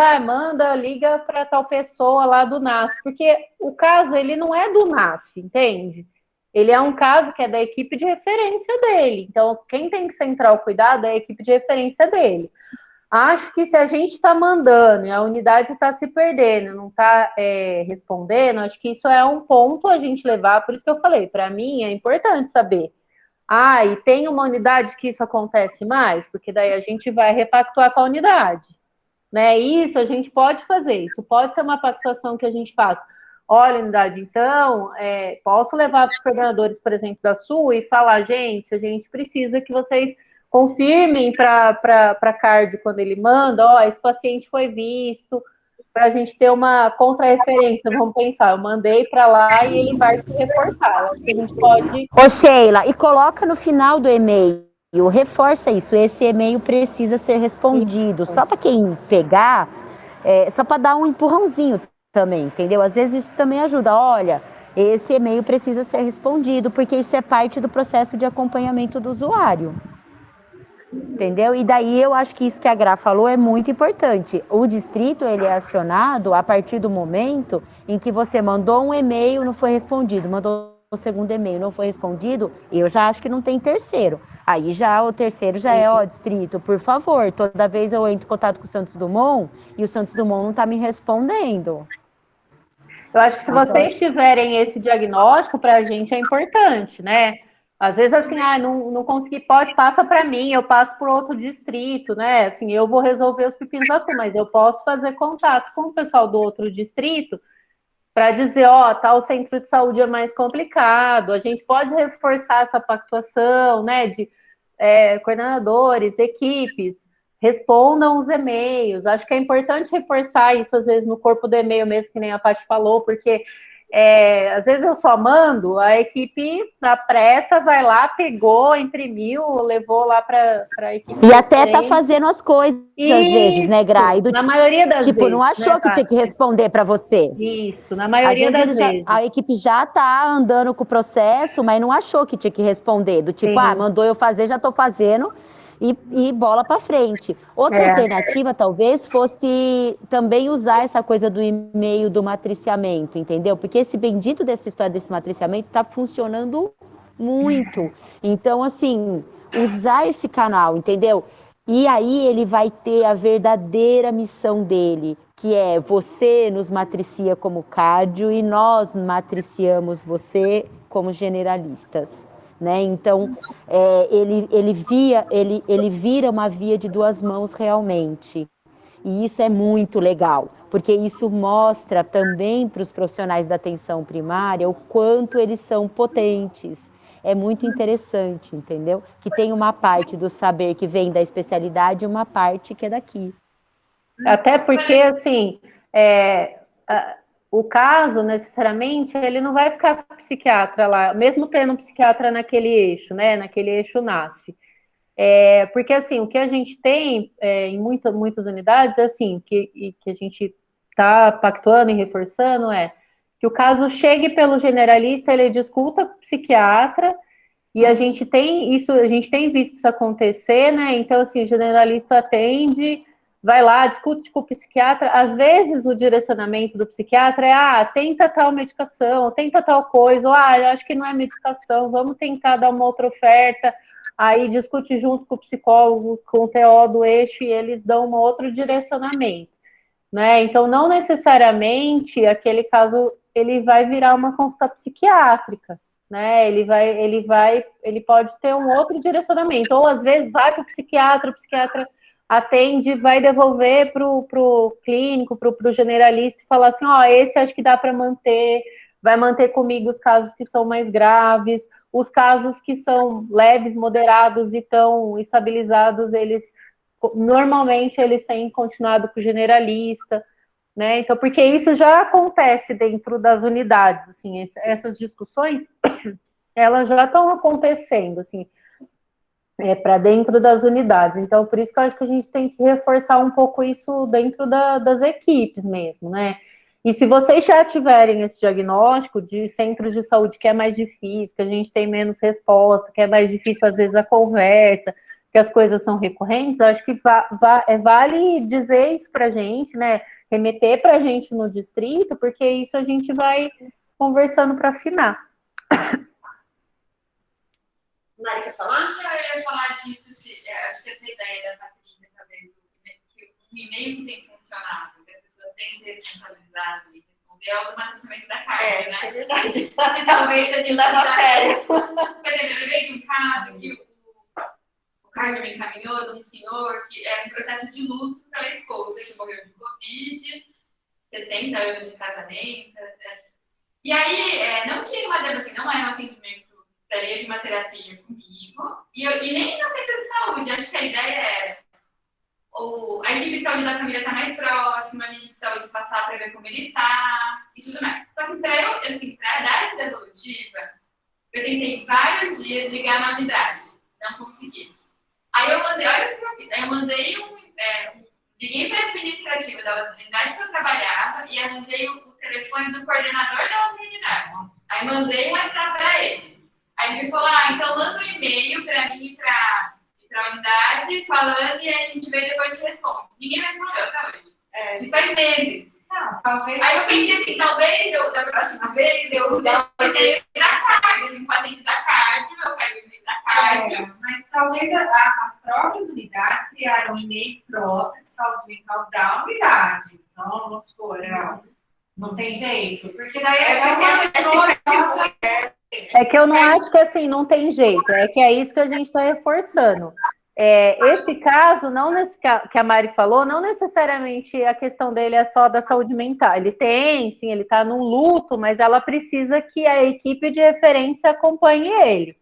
[SPEAKER 2] liga para tal pessoa lá do NASF, porque o caso, ele não é do NASF, entende? Ele é um caso que é da equipe de referência dele. Então, quem tem que centrar o cuidado é a equipe de referência dele. Acho que se a gente está mandando e a unidade está se perdendo, não está respondendo, acho que isso é um ponto a gente levar, por isso que eu falei, para mim é importante saber. E tem uma unidade que isso acontece mais? Porque daí a gente vai repactuar com a unidade, né? Isso a gente pode fazer, isso pode ser uma pactuação que a gente faz. olha, unidade, então, posso levar para os coordenadores, por exemplo, da Sul e falar, gente, a gente precisa que vocês confirmem para a CARD quando ele manda, ó, esse paciente foi visto, para a gente ter uma contra-referência, vamos pensar, eu mandei para lá e ele vai se reforçar. Eu acho que a gente pode...
[SPEAKER 7] Ô, Sheila, e coloca no final do e-mail, reforça isso, esse e-mail precisa ser respondido. Só para quem pegar, só para dar um empurrãozinho também, entendeu? Às vezes isso também ajuda. Olha, esse e-mail precisa ser respondido, porque isso é parte do processo de acompanhamento do usuário. Entendeu? E daí eu acho que isso que a Gra falou é muito importante. O distrito, ele é acionado a partir do momento em que você mandou um e-mail, não foi respondido, mandou o segundo e-mail, não foi respondido, eu já acho que não tem terceiro. Aí já o terceiro já é, ó, distrito, por favor, toda vez eu entro em contato com o Santos Dumont e o Santos Dumont não está me respondendo.
[SPEAKER 2] Eu acho que se vocês tiverem esse diagnóstico, para a gente é importante, né? Às vezes, assim, não consegui, passa para mim, eu passo por outro distrito, né? Assim, eu vou resolver os pepinos da Sul, mas eu posso fazer contato com o pessoal do outro distrito para dizer, ó, tal centro de saúde é mais complicado, a gente pode reforçar essa pactuação, né, de coordenadores, equipes, respondam os e-mails. Acho que é importante reforçar isso, às vezes, no corpo do e-mail mesmo, que nem a Paty falou, porque às vezes eu só mando, a equipe, na pressa, vai lá, pegou, imprimiu, levou lá para a equipe.
[SPEAKER 7] E até tá fazendo as coisas, isso, às vezes, né, Gra?
[SPEAKER 2] Na maioria das vezes.
[SPEAKER 7] Tipo, não achou, né, que tinha que responder para você.
[SPEAKER 2] Isso, na maioria das vezes.
[SPEAKER 7] A equipe já tá andando com o processo, mas não achou que tinha que responder. Do tipo, mandou eu fazer, já tô fazendo. E bola para frente. Outra alternativa, talvez, fosse também usar essa coisa do e-mail do matriciamento, entendeu? Porque esse bendito dessa história desse matriciamento está funcionando muito. Então, assim, usar esse canal, entendeu? E aí ele vai ter a verdadeira missão dele, que é você nos matricia como cardio e nós matriciamos você como generalistas. Né? Então, ele vira uma via de duas mãos realmente. E isso é muito legal, porque isso mostra também para os profissionais da atenção primária o quanto eles são potentes. É muito interessante, entendeu? Que tem uma parte do saber que vem da especialidade e uma parte que é daqui.
[SPEAKER 2] Até porque, assim, o caso, necessariamente, ele não vai ficar com o psiquiatra lá, mesmo tendo um psiquiatra naquele eixo, né, naquele eixo NASF. Porque, assim, o que a gente tem em muitas unidades, assim, que a gente está pactuando e reforçando que o caso chegue pelo generalista, ele discuta com o psiquiatra, e a gente tem visto isso acontecer, né, então, assim, o generalista atende, vai lá, discute com o psiquiatra. Às vezes o direcionamento do psiquiatra é tenta tal medicação, tenta tal coisa, ou eu acho que não é medicação, vamos tentar dar uma outra oferta. Aí discute junto com o psicólogo, com o TO do eixo, e eles dão um outro direcionamento, né? Então, não necessariamente aquele caso ele vai virar uma consulta psiquiátrica, né? Ele pode ter um outro direcionamento, ou às vezes vai para o psiquiatra atende, vai devolver para o clínico, para o generalista e falar assim, esse acho que dá para manter, vai manter comigo os casos que são mais graves, os casos que são leves, moderados e estão estabilizados, normalmente eles têm continuado com o generalista, né? Então, porque isso já acontece dentro das unidades, assim, essas discussões, elas já estão acontecendo, assim, para dentro das unidades. Então, por isso que eu acho que a gente tem que reforçar um pouco isso dentro das equipes mesmo, né? E se vocês já tiverem esse diagnóstico de centros de saúde que é mais difícil, que a gente tem menos resposta, que é mais difícil, às vezes, a conversa, que as coisas são recorrentes, eu acho que vale dizer isso para a gente, né? Remeter para a gente no distrito, porque isso a gente vai conversando para afinar.
[SPEAKER 3] Mari, quer falar? Eu ia falar disso, acho que essa ideia da Patrícia, talvez, que o e-mail que tem funcionado, que as pessoas têm se responsabilizado e responder é o do matriciamento da carga, né?
[SPEAKER 1] É verdade.
[SPEAKER 3] E talvez a gente
[SPEAKER 1] leva a sério.
[SPEAKER 3] Por exemplo, eu lembrei de um caso que o cargo me encaminhou de um senhor que era um processo de luto pela esposa, que morreu de Covid, 60 anos de casamento, E aí, não tinha uma demanda, assim, não era um atendimento, seria de uma terapia comigo, e nem no centro de saúde. Acho que a ideia era a equipe de saúde da família está mais próxima, a gente de saúde passar para ver como ele está e tudo mais. Só que para eu, assim, para dar essa devolutiva, eu tentei vários dias ligar na unidade, não consegui. Aí eu mandei, olha o que eu fiz, aí eu mandei liguei para a administrativa da unidade que eu trabalhava e arranjei o telefone do coordenador da outra unidade. Aí mandei um WhatsApp para ele. Aí ele me falou, então manda um e-mail para mim e para a unidade falando e aí a gente vê e depois te responde. Ninguém me respondeu até hoje. Isso faz meses.
[SPEAKER 6] Talvez.
[SPEAKER 3] Aí eu pensei assim, talvez da próxima vez eu use o e-mail da cardio, assim, o paciente da cardio, eu pego o e-mail da cardio.
[SPEAKER 6] Mas talvez as próprias unidades criaram um e-mail próprio de saúde mental da unidade. Então, vamos supor, não tem jeito. Porque daí
[SPEAKER 2] É que eu não acho que assim, não tem jeito, é que é isso que a gente está reforçando. Esse caso, não nesse que a Mari falou, não necessariamente a questão dele é só da saúde mental. Ele tem, sim, ele está num luto, mas ela precisa que a equipe de referência acompanhe ele.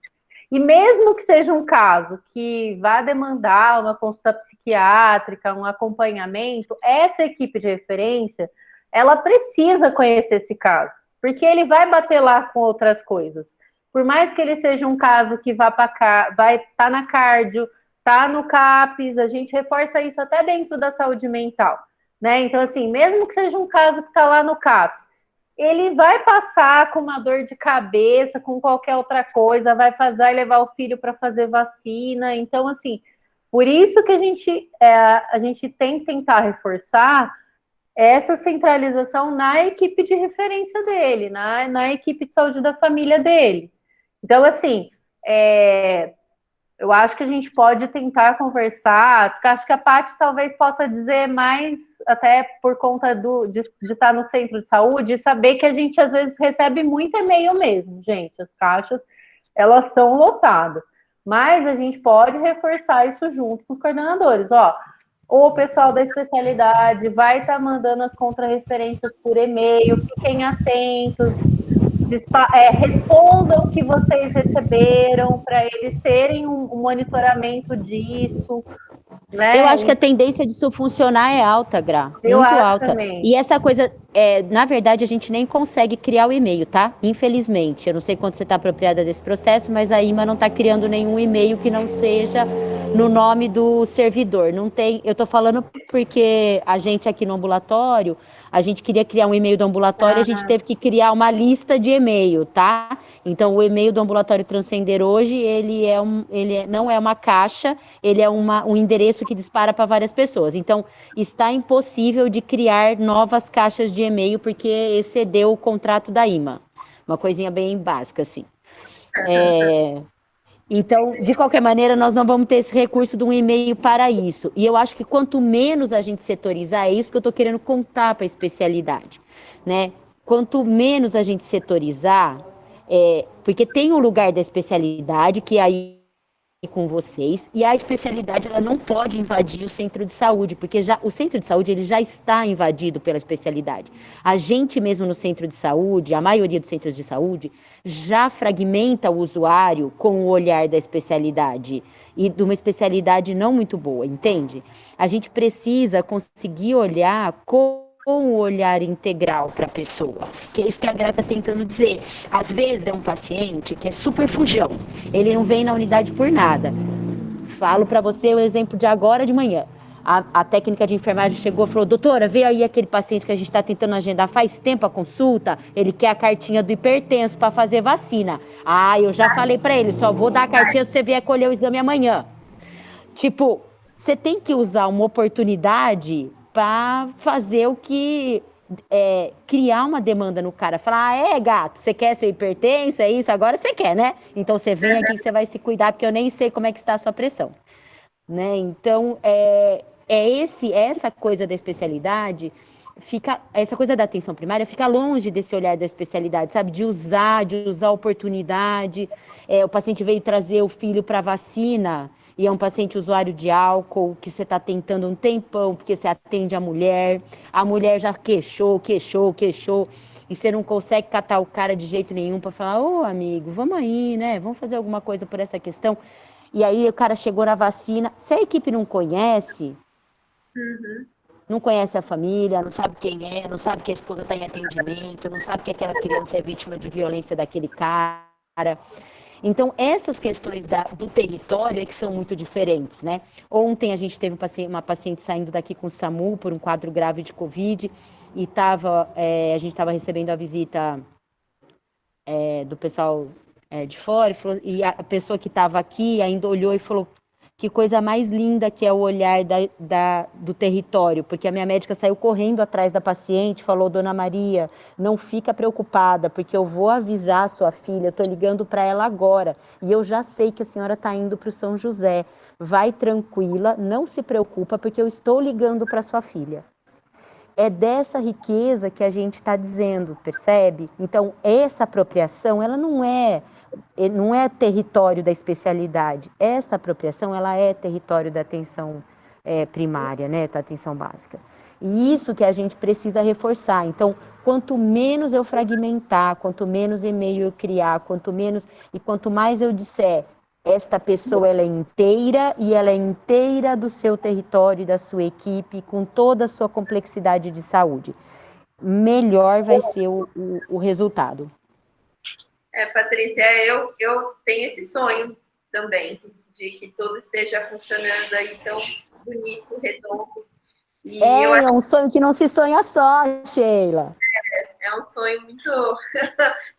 [SPEAKER 2] E mesmo que seja um caso que vá demandar uma consulta psiquiátrica, um acompanhamento, essa equipe de referência, ela precisa conhecer esse caso, porque ele vai bater lá com outras coisas. Por mais que ele seja um caso que vai estar na cardio, tá no CAPS, a gente reforça isso até dentro da saúde mental, né? Então, assim, mesmo que seja um caso que está lá no CAPS, ele vai passar com uma dor de cabeça, com qualquer outra coisa, vai levar o filho para fazer vacina. Então, assim, por isso que a gente tem que tentar reforçar essa centralização na equipe de referência dele, na equipe de saúde da família dele. Então, assim, eu acho que a gente pode tentar conversar. Acho que a Paty talvez possa dizer mais, até por conta de estar no centro de saúde, e saber que a gente às vezes recebe muito e-mail mesmo, gente. As caixas, elas são lotadas. Mas a gente pode reforçar isso junto com os coordenadores. O pessoal da especialidade vai estar mandando as contrarreferências por e-mail, fiquem atentos. Respondam o que vocês receberam para eles terem um monitoramento disso, né?
[SPEAKER 7] Eu acho que a tendência disso funcionar é alta, Gra. Muito alta. Também. E essa coisa, na verdade, a gente nem consegue criar o e-mail, tá? Infelizmente. Eu não sei quanto você está apropriada desse processo, mas a IMA não está criando nenhum e-mail que não seja no nome do servidor. Não tem. Eu estou falando porque a gente aqui no ambulatório, a gente queria criar um e-mail do ambulatório, a gente teve que criar uma lista de e-mail, tá? Então, o e-mail do ambulatório Transcender hoje, ele não é uma caixa, ele é um endereço que dispara para várias pessoas. Então, está impossível de criar novas caixas de e-mail porque excedeu o contrato da IMA. Uma coisinha bem básica, assim. Então, de qualquer maneira, nós não vamos ter esse recurso de um e-mail para isso. E eu acho que quanto menos a gente setorizar, é isso que eu estou querendo contar para a especialidade, né? Quanto menos a gente setorizar, porque tem um lugar da especialidade que aí com vocês, e a especialidade ela não pode invadir o centro de saúde, porque o centro de saúde ele já está invadido pela especialidade. A gente mesmo no centro de saúde, a maioria dos centros de saúde, já fragmenta o usuário com o olhar da especialidade, e de uma especialidade não muito boa, entende? A gente precisa conseguir olhar com o olhar integral para a pessoa, que é isso que a Gra está tentando dizer. Às vezes é um paciente que é super fujão, ele não vem na unidade por nada. Falo para você o exemplo de agora de manhã. A técnica de enfermagem chegou e falou: doutora, vê aí aquele paciente que a gente está tentando agendar faz tempo a consulta, ele quer a cartinha do hipertenso para fazer vacina. Eu já falei para ele, só vou dar a cartinha se você vier colher o exame amanhã. Tipo, você tem que usar uma oportunidade para fazer o que criar uma demanda no cara, falar: gato, você quer ser hipertenso, é isso, agora você quer, né? Então você vem aqui que você vai se cuidar, porque eu nem sei como é que está a sua pressão, né? Então, essa coisa da especialidade, essa coisa da atenção primária fica longe desse olhar da especialidade, sabe? De usar a oportunidade. O paciente veio trazer o filho para vacina, e é um paciente usuário de álcool, que você está tentando um tempão, porque você atende a mulher já queixou, e você não consegue catar o cara de jeito nenhum para falar, ô amigo, vamos aí, né? Vamos fazer alguma coisa por essa questão. E aí o cara chegou na vacina. Se a equipe não conhece, não conhece a família, não sabe quem é, não sabe que a esposa está em atendimento, não sabe que aquela criança é vítima de violência daquele cara. Então, essas questões do território é que são muito diferentes, né? Ontem a gente teve uma paciente saindo daqui com o SAMU por um quadro grave de Covid e a gente estava recebendo a visita do pessoal de fora e a pessoa que estava aqui ainda olhou e falou que coisa mais linda que é o olhar do território, porque a minha médica saiu correndo atrás da paciente, falou, Dona Maria, não fica preocupada, porque eu vou avisar a sua filha, eu estou ligando para ela agora, e eu já sei que a senhora está indo para o São José, vai tranquila, não se preocupa, porque eu estou ligando para sua filha. É dessa riqueza que a gente está dizendo, percebe? Então, essa apropriação, ela não é território da especialidade. Essa apropriação, ela é território da atenção primária, né, da atenção básica. E isso que a gente precisa reforçar. Então, quanto menos eu fragmentar, quanto menos e-mail eu criar, quanto mais eu disser, esta pessoa ela é inteira e ela é inteira do seu território e da sua equipe, com toda a sua complexidade de saúde, melhor vai ser o resultado.
[SPEAKER 1] Patrícia, eu tenho esse sonho também, de que tudo esteja funcionando aí tão bonito, redondo. E
[SPEAKER 7] é um sonho que não se sonha só, Sheila.
[SPEAKER 1] É um sonho muito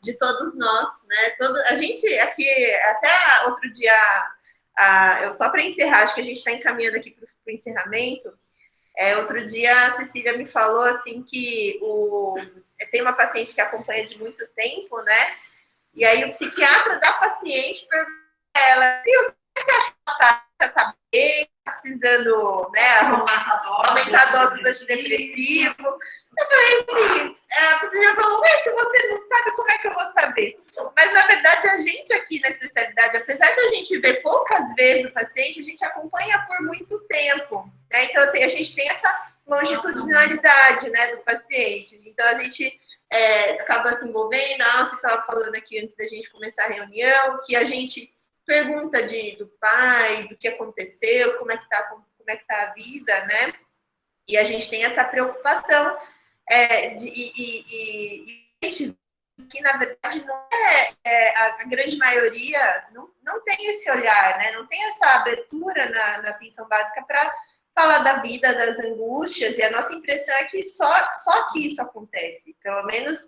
[SPEAKER 1] de todos nós, né? A gente aqui, até outro dia, só para encerrar, acho que a gente está encaminhando aqui para o encerramento. Outro dia a Cecília me falou assim que tem uma paciente que acompanha de muito tempo, né? E aí o psiquiatra da paciente pergunta a ela, o que você acha que ela tá bem, tá precisando, né, aumentar a dose do antidepressivo? Eu falei assim, a paciente falou, se você não sabe, como é que eu vou saber? Mas, na verdade, a gente aqui na especialidade, apesar da gente ver poucas vezes o paciente, a gente acompanha por muito tempo, né? Então, a gente tem essa longitudinalidade, né, do paciente. Então, a gente acaba se envolvendo. Você estava falando aqui antes da gente começar a reunião, que a gente pergunta do pai, do que aconteceu, como é que tá a vida, né? E a gente tem essa preocupação que, na verdade, não a grande maioria não tem esse olhar, né? Não tem essa abertura na atenção básica para falar da vida, das angústias, e a nossa impressão é que só aqui isso acontece, pelo menos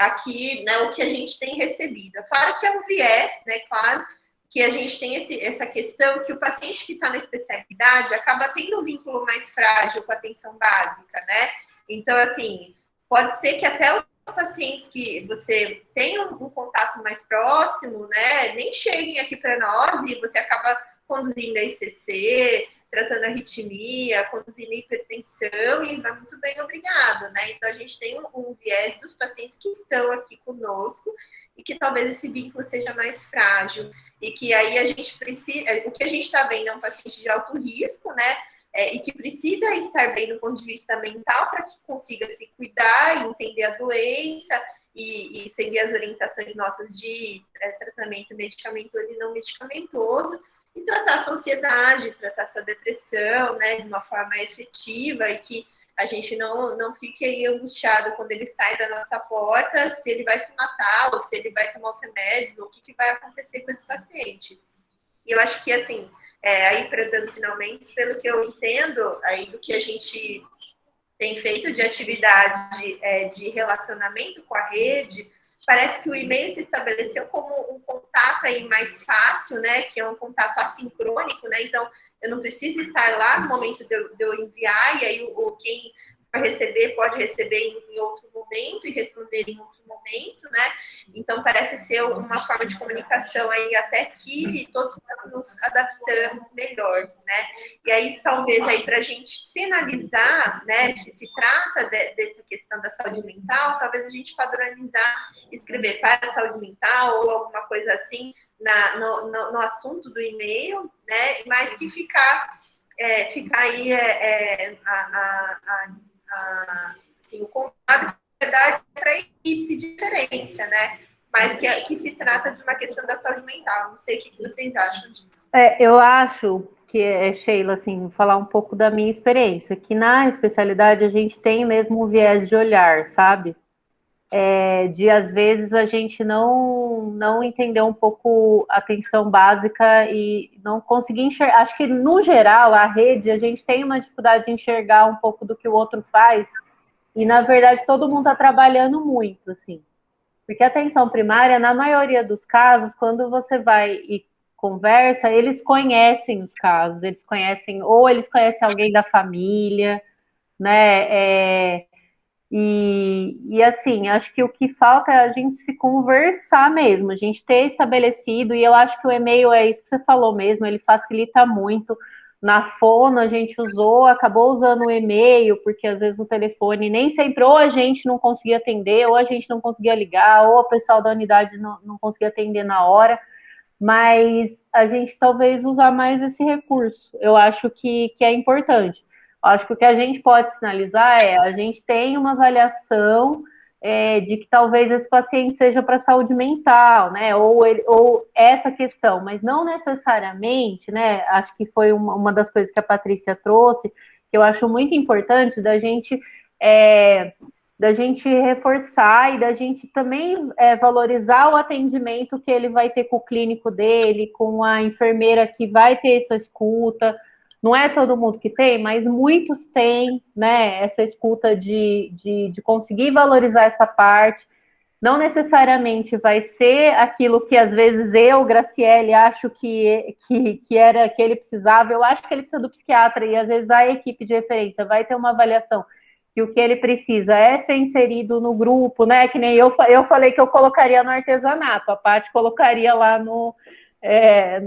[SPEAKER 1] aqui, né, o que a gente tem recebido. É claro que é um viés, né, claro que a gente tem essa questão que o paciente que está na especialidade acaba tendo um vínculo mais frágil com a atenção básica, né? Então, assim, pode ser que até os pacientes que você tem um contato mais próximo, né, nem cheguem aqui para nós e você acaba conduzindo a ICC, tratando a arritmia, conduzindo a hipertensão e vai muito bem, obrigado, né? Então, a gente tem um viés dos pacientes que estão aqui conosco e que talvez esse vínculo seja mais frágil e que aí a gente precisa, o que a gente está vendo é um paciente de alto risco, né? E que precisa estar bem do ponto de vista mental para que consiga se cuidar e entender a doença e seguir as orientações nossas de tratamento medicamentoso e não medicamentoso, e tratar sua ansiedade, tratar sua depressão, né, de uma forma efetiva e que a gente não fique aí angustiado quando ele sai da nossa porta, se ele vai se matar ou se ele vai tomar os remédios ou o que vai acontecer com esse paciente. E eu acho que, assim, aí para dando finalmente, pelo que eu entendo, aí do que a gente tem feito de atividade de relacionamento com a rede, parece que o e-mail se estabeleceu como um contato aí mais fácil, né? Que é um contato assincrônico, né? Então, eu não preciso estar lá no momento de eu enviar, e aí quem for receber pode receber em outro momento e responder em outro momento, né? Então, parece ser uma forma de comunicação aí até que todos nos adaptamos melhor, né? E aí, talvez, aí para a gente sinalizar, né, que se trata dessa questão da saúde mental, talvez a gente padronizar, escrever para a saúde mental ou alguma coisa assim no assunto do e-mail, né? Mais que ficar aí assim, o contato verdade, é para a equipe de referência, né? Mas que se trata de uma questão da saúde mental. Não sei o que vocês acham disso.
[SPEAKER 2] Eu acho que, Sheila, assim, falar um pouco da minha experiência, que na especialidade a gente tem mesmo um viés de olhar, sabe? De às vezes a gente não entender um pouco a atenção básica e não conseguir enxergar. Acho que no geral a rede a gente tem uma dificuldade de enxergar um pouco do que o outro faz e na verdade todo mundo está trabalhando muito, assim, porque a atenção primária, na maioria dos casos, quando você vai e conversa, eles conhecem os casos, eles conhecem alguém da família, né? E assim, acho que o que falta é a gente se conversar mesmo, a gente ter estabelecido, e eu acho que o e-mail é isso que você falou mesmo, ele facilita muito. Na fono a gente acabou usando o e-mail, porque às vezes o telefone nem sempre, ou a gente não conseguia atender, ou a gente não conseguia ligar, ou o pessoal da unidade não conseguia atender na hora, mas a gente talvez usar mais esse recurso, eu acho que é importante. Acho que o que a gente pode sinalizar a gente tem uma avaliação de que talvez esse paciente seja para saúde mental, né? Ou essa questão, mas não necessariamente, né? Acho que foi uma das coisas que a Patrícia trouxe, que eu acho muito importante da gente reforçar e da gente também valorizar o atendimento que ele vai ter com o clínico dele, com a enfermeira que vai ter essa escuta. Não é todo mundo que tem, mas muitos têm, né, essa escuta de conseguir valorizar essa parte. Não necessariamente vai ser aquilo que às vezes eu, Graciele, acho que era que ele precisava. Eu acho que ele precisa do psiquiatra e às vezes a equipe de referência vai ter uma avaliação que o que ele precisa é ser inserido no grupo, né? Que nem eu falei que eu colocaria no artesanato, a Paty colocaria lá no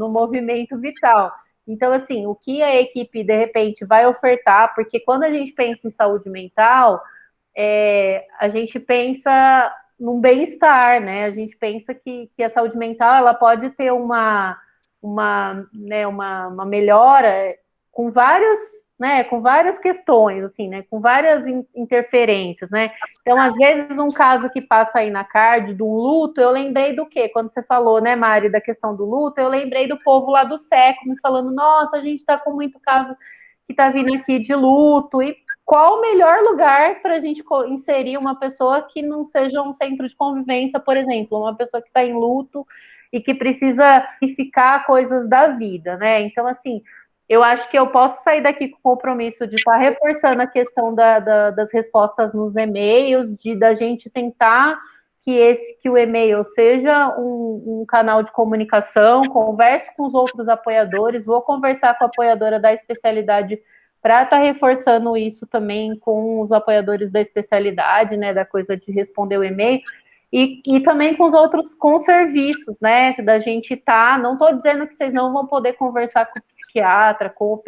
[SPEAKER 2] movimento vital. Então, assim, o que a equipe, de repente, vai ofertar, porque quando a gente pensa em saúde mental, a gente pensa num bem-estar, né? A gente pensa que a saúde mental, ela pode ter uma melhora com várias questões, assim, né? Com várias interferências, né? Então, às vezes, um caso que passa aí na card, de um luto, eu lembrei do quê? Quando você falou, né, Mari, da questão do luto, eu lembrei do povo lá do SECO, me falando, nossa, a gente tá com muito caso que tá vindo aqui de luto, e qual o melhor lugar para a gente inserir uma pessoa que não seja um centro de convivência, por exemplo, uma pessoa que está em luto e que precisa ficar coisas da vida, né? Então, assim, eu acho que eu posso sair daqui com o compromisso de estar reforçando a questão das respostas nos e-mails, da gente tentar que o e-mail seja um canal de comunicação, converse com os outros apoiadores, vou conversar com a apoiadora da especialidade para estar reforçando isso também com os apoiadores da especialidade, né, da coisa de responder o e-mail, e também com os outros, com os serviços, né, da gente não estou dizendo que vocês não vão poder conversar com o psiquiatra, com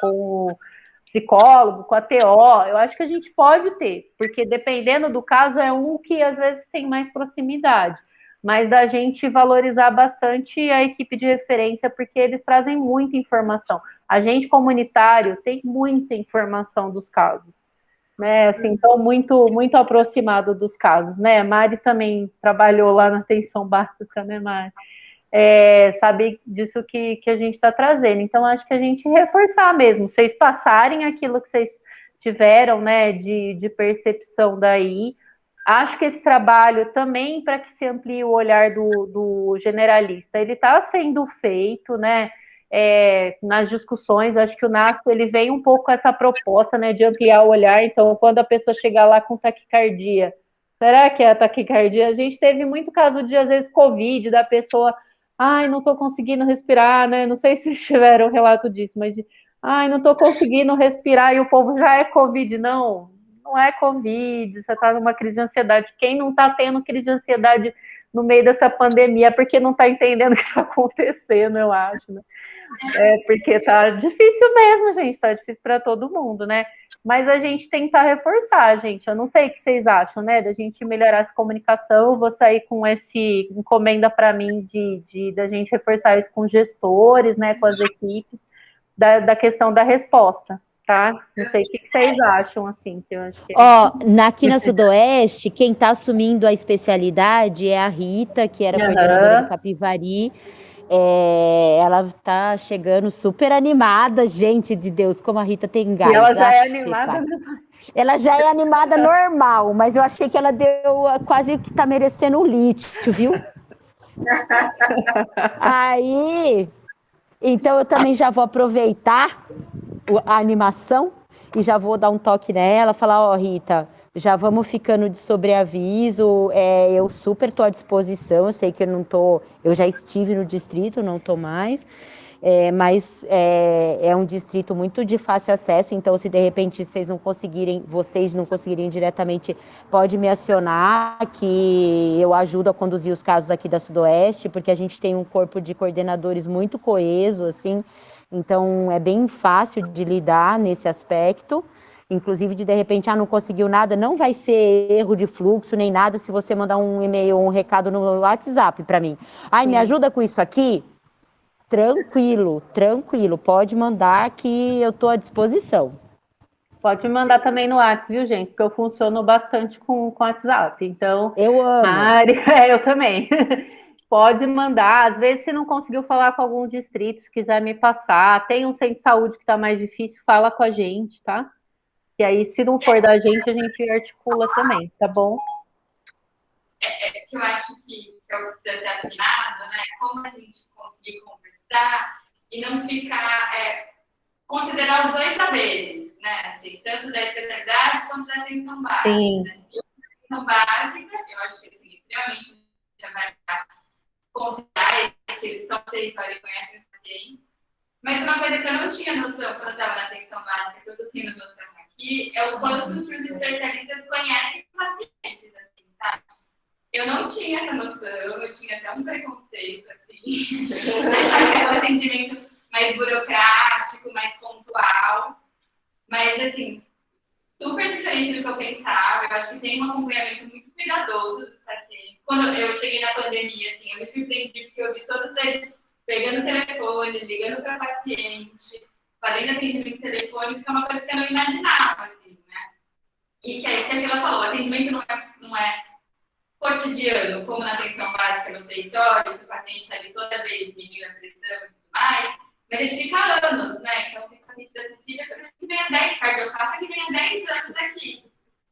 [SPEAKER 2] o psicólogo, com a TO, eu acho que a gente pode ter, porque dependendo do caso é um que às vezes tem mais proximidade, mas da gente valorizar bastante a equipe de referência, porque eles trazem muita informação. A gente comunitário tem muita informação dos casos, né? Assim, então, muito, muito aproximado dos casos, né? A Mari também trabalhou lá na atenção básica, né, Mari? Sabe disso que a gente está trazendo. Então, acho que a gente reforçar mesmo, vocês passarem aquilo que vocês tiveram, né, de percepção daí. Acho que esse trabalho também, para que se amplie o olhar do generalista, ele está sendo feito, né, nas discussões. Acho que o NASCO, ele vem um pouco com essa proposta, né, de ampliar o olhar. Então, quando a pessoa chegar lá com taquicardia, será que é a taquicardia? A gente teve muito caso de, às vezes, Covid, da pessoa, ai, não estou conseguindo respirar, né, não sei se tiveram relato disso, mas ai, não estou conseguindo respirar, e o povo já é Covid. Não é Covid, você está numa crise de ansiedade. Quem não está tendo crise de ansiedade no meio dessa pandemia é porque não está entendendo o que está acontecendo, eu acho, né? Porque tá difícil mesmo, gente, tá difícil para todo mundo, né? Mas a gente tentar reforçar, gente. Eu não sei o que vocês acham, né? Da gente melhorar essa comunicação. Eu vou sair com esse encomenda para mim da gente reforçar isso com gestores, né? Com as equipes, da questão da resposta. tá? Não sei o que vocês acham, assim, que eu acho que...
[SPEAKER 7] Ó, aqui na Sudoeste, quem está assumindo a especialidade é a Rita, que era coordenadora do Capivari. Ela tá chegando super animada, gente de Deus, como a Rita tem gás.
[SPEAKER 2] E ela já é animada.
[SPEAKER 7] Ela já é animada normal, mas eu achei que ela deu quase que tá merecendo um lítio, viu? Aí, então eu também já vou aproveitar a animação e já vou dar um toque nela, falar, ó, Rita, já vamos ficando de sobreaviso, eu super estou à disposição, eu sei que eu já estive no distrito, não estou mais, mas é um distrito muito de fácil acesso, então se de repente vocês não conseguirem diretamente, pode me acionar, que eu ajudo a conduzir os casos aqui da Sudoeste, porque a gente tem um corpo de coordenadores muito coeso, assim, então é bem fácil de lidar nesse aspecto. Inclusive, de repente, não conseguiu nada, não vai ser erro de fluxo nem nada se você mandar um e-mail ou um recado no WhatsApp para mim. Me ajuda com isso aqui? Tranquilo, pode mandar que eu estou à disposição.
[SPEAKER 2] Pode me mandar também no WhatsApp, viu, gente? Porque eu funciono bastante com WhatsApp, então...
[SPEAKER 7] Eu amo.
[SPEAKER 2] Mari, eu também. Pode mandar, às vezes se não conseguiu falar com algum distrito, se quiser me passar, tem um centro de saúde que está mais difícil, fala com a gente, tá? E aí, se não for da gente, a gente articula também, tá bom?
[SPEAKER 3] Que eu acho que precisa ser afinado, né? Como a gente conseguir conversar e não ficar... considerar os dois saberes, né? Assim, tanto da especialidade quanto da atenção básica.
[SPEAKER 2] Sim.
[SPEAKER 3] Né? E a atenção básica, eu acho que assim, extremamente já vai considerar que eles estão no território e conhecem os pacientes. Mas uma coisa que eu não tinha noção quando eu estava na atenção básica, que eu estou tendo noção aqui, é o quanto que os especialistas conhecem os pacientes, assim, sabe? Eu não tinha essa noção, eu tinha até um preconceito, assim, achar que era um atendimento mais burocrático, mais pontual, mas, assim, super diferente do que eu pensava. Eu acho que tem um acompanhamento muito cuidadoso dos pacientes. Quando eu cheguei na pandemia, assim, eu me surpreendi porque eu vi todos eles pegando o telefone, ligando para paciente, fazendo atendimento telefônico, que é uma coisa que eu não imaginava, assim, né? E que aí que a Sheila falou, o atendimento não é cotidiano, como na atenção básica no território, que o paciente está ali toda vez medindo a pressão e tudo mais, mas ele fica há anos, né? Então tem paciente da Cecília, por exemplo, que vem há 10, cardiopata que vem há 10 anos aqui,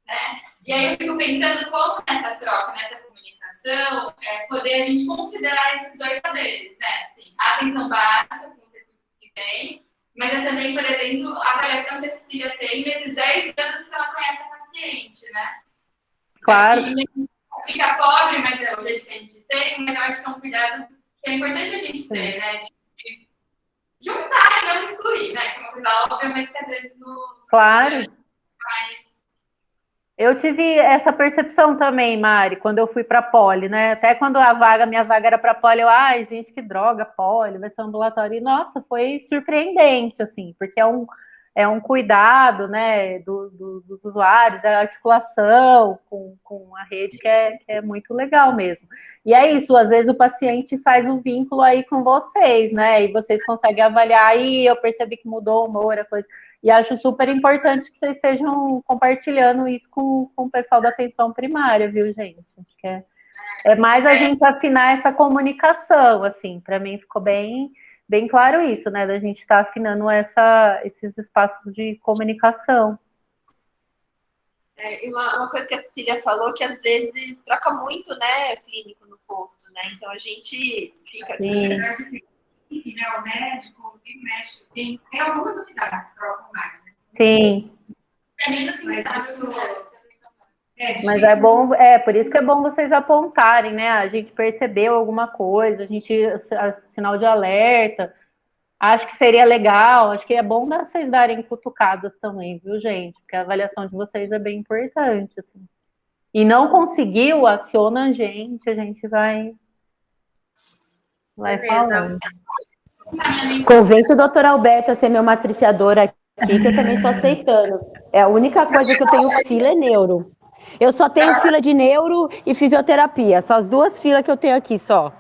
[SPEAKER 3] né? E aí eu fico pensando como nessa troca, nessa comunicação, poder a gente considerar esses dois saberes, né? Assim, a atenção básica, com os recursos que tem, mas também, por exemplo, a avaliação que a Cecília tem nesses 10 anos que ela conhece a paciente, né?
[SPEAKER 2] Claro.
[SPEAKER 3] Fica pobre, mas é o jeito que a gente tem, mas eu acho que é um cuidado que é importante a gente ter, né? De juntar e não excluir, né? Que é uma coisa óbvia, mas que às vezes no...
[SPEAKER 2] Claro.
[SPEAKER 3] Mas...
[SPEAKER 2] Eu tive essa percepção também, Mari, quando eu fui para Poli, né? Até quando minha vaga era para Poli, ai, gente, que droga, Poli, vai ser um ambulatório. E, nossa, foi surpreendente, assim, porque é um cuidado, né, dos usuários, a articulação com a rede que é muito legal mesmo. E é isso, às vezes o paciente faz um vínculo aí com vocês, né, e vocês conseguem avaliar, aí eu percebi que mudou o humor, a coisa. E acho super importante que vocês estejam compartilhando isso com o pessoal da atenção primária, viu, gente? Acho que é mais a gente afinar essa comunicação, assim, para mim ficou bem claro isso, né, da gente estar afinando esses espaços de comunicação.
[SPEAKER 1] E uma coisa que a Cecília falou, que às vezes troca muito, né, clínico no posto, né, então a gente fica aqui...
[SPEAKER 6] Né, o médico, tem médico, tem algumas unidades que trocam mais, né?
[SPEAKER 2] Sim. Mas é bom, por isso que é bom vocês apontarem, né? A gente percebeu alguma coisa, sinal de alerta. Acho que seria legal, acho que é bom vocês darem cutucadas também, viu, gente? Porque a avaliação de vocês é bem importante, assim. E não conseguiu, aciona a gente vai falando.
[SPEAKER 7] Convence o doutor Alberto a ser meu matriciador aqui, que eu também estou aceitando. A única coisa que eu tenho fila é neuro. Eu só tenho fila de neuro e fisioterapia. São as duas filas que eu tenho aqui só.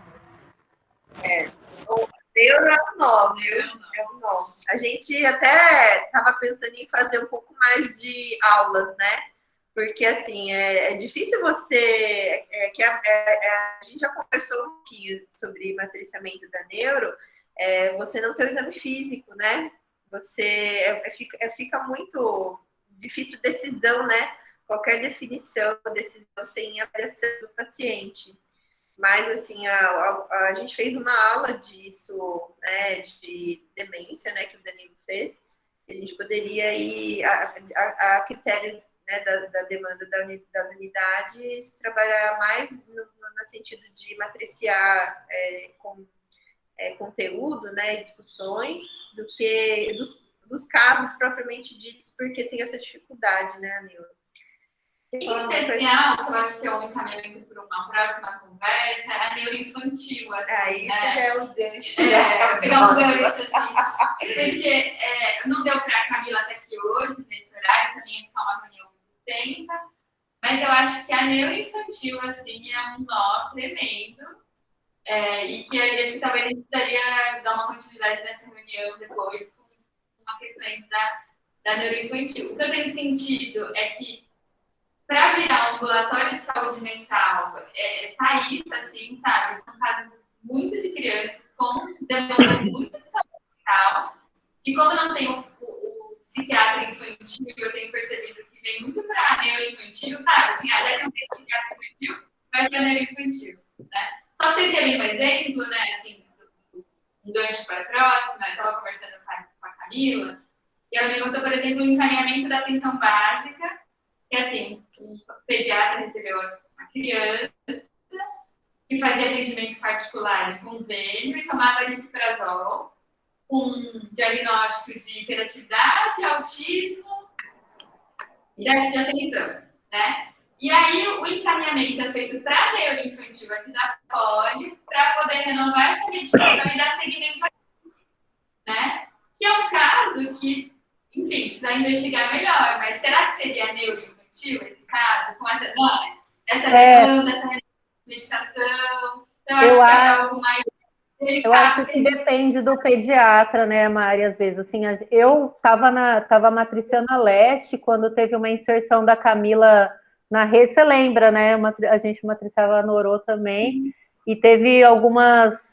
[SPEAKER 1] Neuro é um nó, viu? É um nó. A gente até estava pensando em fazer um pouco mais de aulas, né? Porque, assim, é difícil você... a gente já conversou um pouquinho sobre matriciamento da neuro, você não tem o exame físico, né? Fica muito difícil decisão, né? Qualquer decisão sem avaliação do paciente. Mas, assim, a gente fez uma aula disso, né, de demência, né, que o Danilo fez. A gente poderia ir a critério, né, da demanda das unidades, trabalhar mais no sentido de matriciar conteúdo, né, discussões, do que dos casos propriamente ditos, porque tem essa dificuldade, né, Anil?
[SPEAKER 3] Em especial, que eu acho que é um encaminhamento para uma próxima conversa, é a neuroinfantil, assim,
[SPEAKER 1] isso já é um gancho.
[SPEAKER 3] Vou pegar um gancho, assim, porque não deu para a Camila estar aqui hoje, nesse horário, também ia ficar uma reunião extensa, mas eu acho que a neuroinfantil, assim, é um nó tremendo, e que eu acho que talvez a gente precisaria dar uma continuidade nessa reunião depois, com uma questão da neuroinfantil. O que eu tenho sentido é que para virar um ambulatório de saúde mental, tá isso, assim, sabe? São casos muito de crianças com demanda muito de saúde mental, e como não tem o psiquiatra infantil, eu tenho percebido que vem muito para a neuroinfantil, sabe? Assim, já que não tem psiquiatra infantil, vai para a neuroinfantil, né? Só para vocês terem um exemplo, né, assim, um gancho para a próxima, eu estava conversando com a Camila, e ela me mostrou, por exemplo, o encaminhamento da atenção básica, que assim, o pediatra recebeu a criança e fazia atendimento particular em convênio e tomava aripiprazol com diagnóstico de hiperatividade, autismo e déficit de atenção, né? E aí o encaminhamento é feito para a neuroinfantil aqui da Poli para poder renovar essa medicação e dar seguimento a isso, né? Que é um caso que, enfim, precisa investigar melhor, mas será que seria neuroinfantil esse caso, com essa demanda, essa medicação? Então, eu acho que é algo mais delicado.
[SPEAKER 2] Eu acho que depende do pediatra, né, Mari, às vezes. Assim, eu estava matriciando a Leste quando teve uma inserção da Camila na rede, você lembra, né? A gente matriciava a Norô também, e teve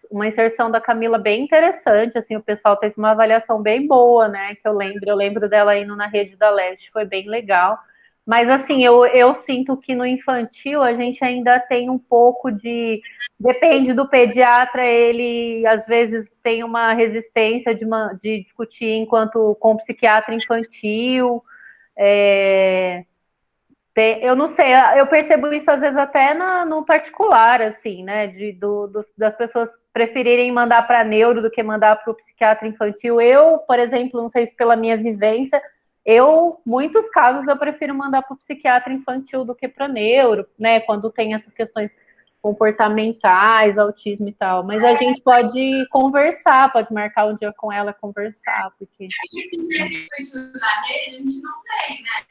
[SPEAKER 2] uma inserção da Camila bem interessante, assim, o pessoal teve uma avaliação bem boa, né, que eu lembro dela indo na rede da Leste, foi bem legal. Mas, assim, eu sinto que no infantil a gente ainda tem um pouco de... Depende do pediatra, ele às vezes tem uma resistência de discutir com o psiquiatra infantil. Eu não sei, eu percebo isso às vezes até no particular, assim, né? Das pessoas preferirem mandar para neuro do que mandar para o psiquiatra infantil. Eu, por exemplo, não sei se pela minha vivência... muitos casos, eu prefiro mandar para o psiquiatra infantil do que para neuro, né? Quando tem essas questões comportamentais, autismo e tal. Mas a gente pode conversar, pode marcar um dia com ela conversar, porque...
[SPEAKER 3] Na rede, a gente não tem, né?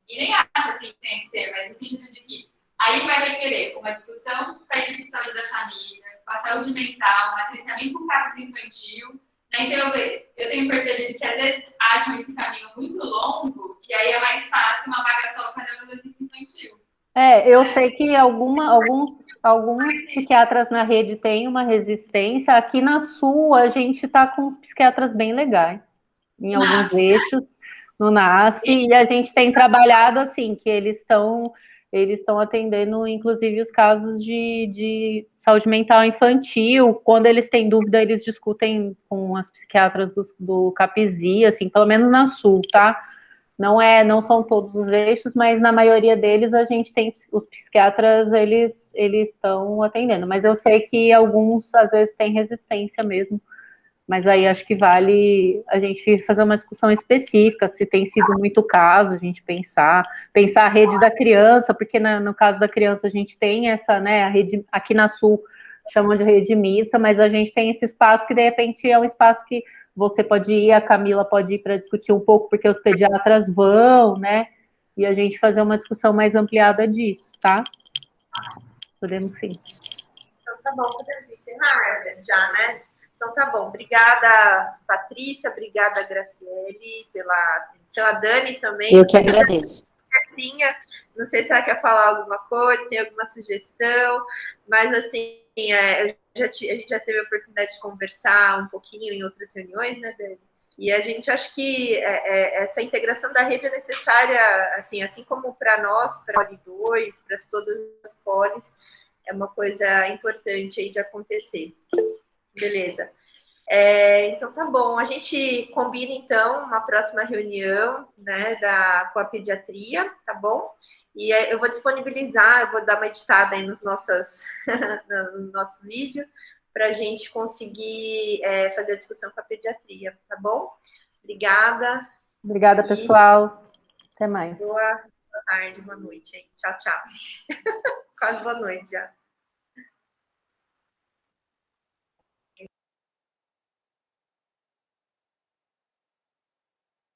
[SPEAKER 3] E nem acha assim que tem que ter, mas no sentido de que aí vai requerer uma discussão com a equipe de saúde da família, com a saúde mental, um matriciamento com casos infantil. Então, eu tenho percebido que às vezes acham esse caminho muito longo e aí é mais fácil uma vaga só com a neurologista infantil.
[SPEAKER 2] Eu sei que alguns psiquiatras na rede têm uma resistência. Aqui na Sul, a gente está com os psiquiatras bem legais, em alguns eixos, no NASF, e a gente tem trabalhado assim, que eles estão atendendo, inclusive, os casos de saúde mental infantil. Quando eles têm dúvida, eles discutem com as psiquiatras do CAPSI, assim, pelo menos na Sul, tá? Não são todos os eixos, mas na maioria deles a gente tem os psiquiatras, eles estão atendendo. Mas eu sei que alguns, às vezes, têm resistência mesmo. Mas aí acho que vale a gente fazer uma discussão específica, se tem sido muito caso, a gente pensar a rede da criança, porque no caso da criança a gente tem essa, né, a rede aqui na Sul chamam de rede mista, mas a gente tem esse espaço que de repente é um espaço que você pode ir, a Camila pode ir para discutir um pouco, porque os pediatras vão, né, e a gente fazer uma discussão mais ampliada disso, tá? Podemos sim.
[SPEAKER 1] Então tá bom, podemos encerrar já, né? Então tá bom. Obrigada, Patrícia. Obrigada, Graciele, pela atenção. A Dani também.
[SPEAKER 7] Eu que agradeço.
[SPEAKER 1] Não sei se ela quer falar alguma coisa, tem alguma sugestão, mas assim, a gente já teve a oportunidade de conversar um pouquinho em outras reuniões, né, Dani? E a gente acha que essa integração da rede é necessária, assim como para nós, para a Poli 2, para todas as polis, é uma coisa importante aí de acontecer. Beleza. Então tá bom, a gente combina então uma próxima reunião, né, com a pediatria, tá bom? E eu vou disponibilizar, eu vou dar uma editada aí no nosso vídeo, para a gente conseguir fazer a discussão com a pediatria, tá bom? Obrigada.
[SPEAKER 2] Obrigada, pessoal. Até mais.
[SPEAKER 1] Boa tarde, boa noite. Hein? Tchau, tchau. Quase boa noite já.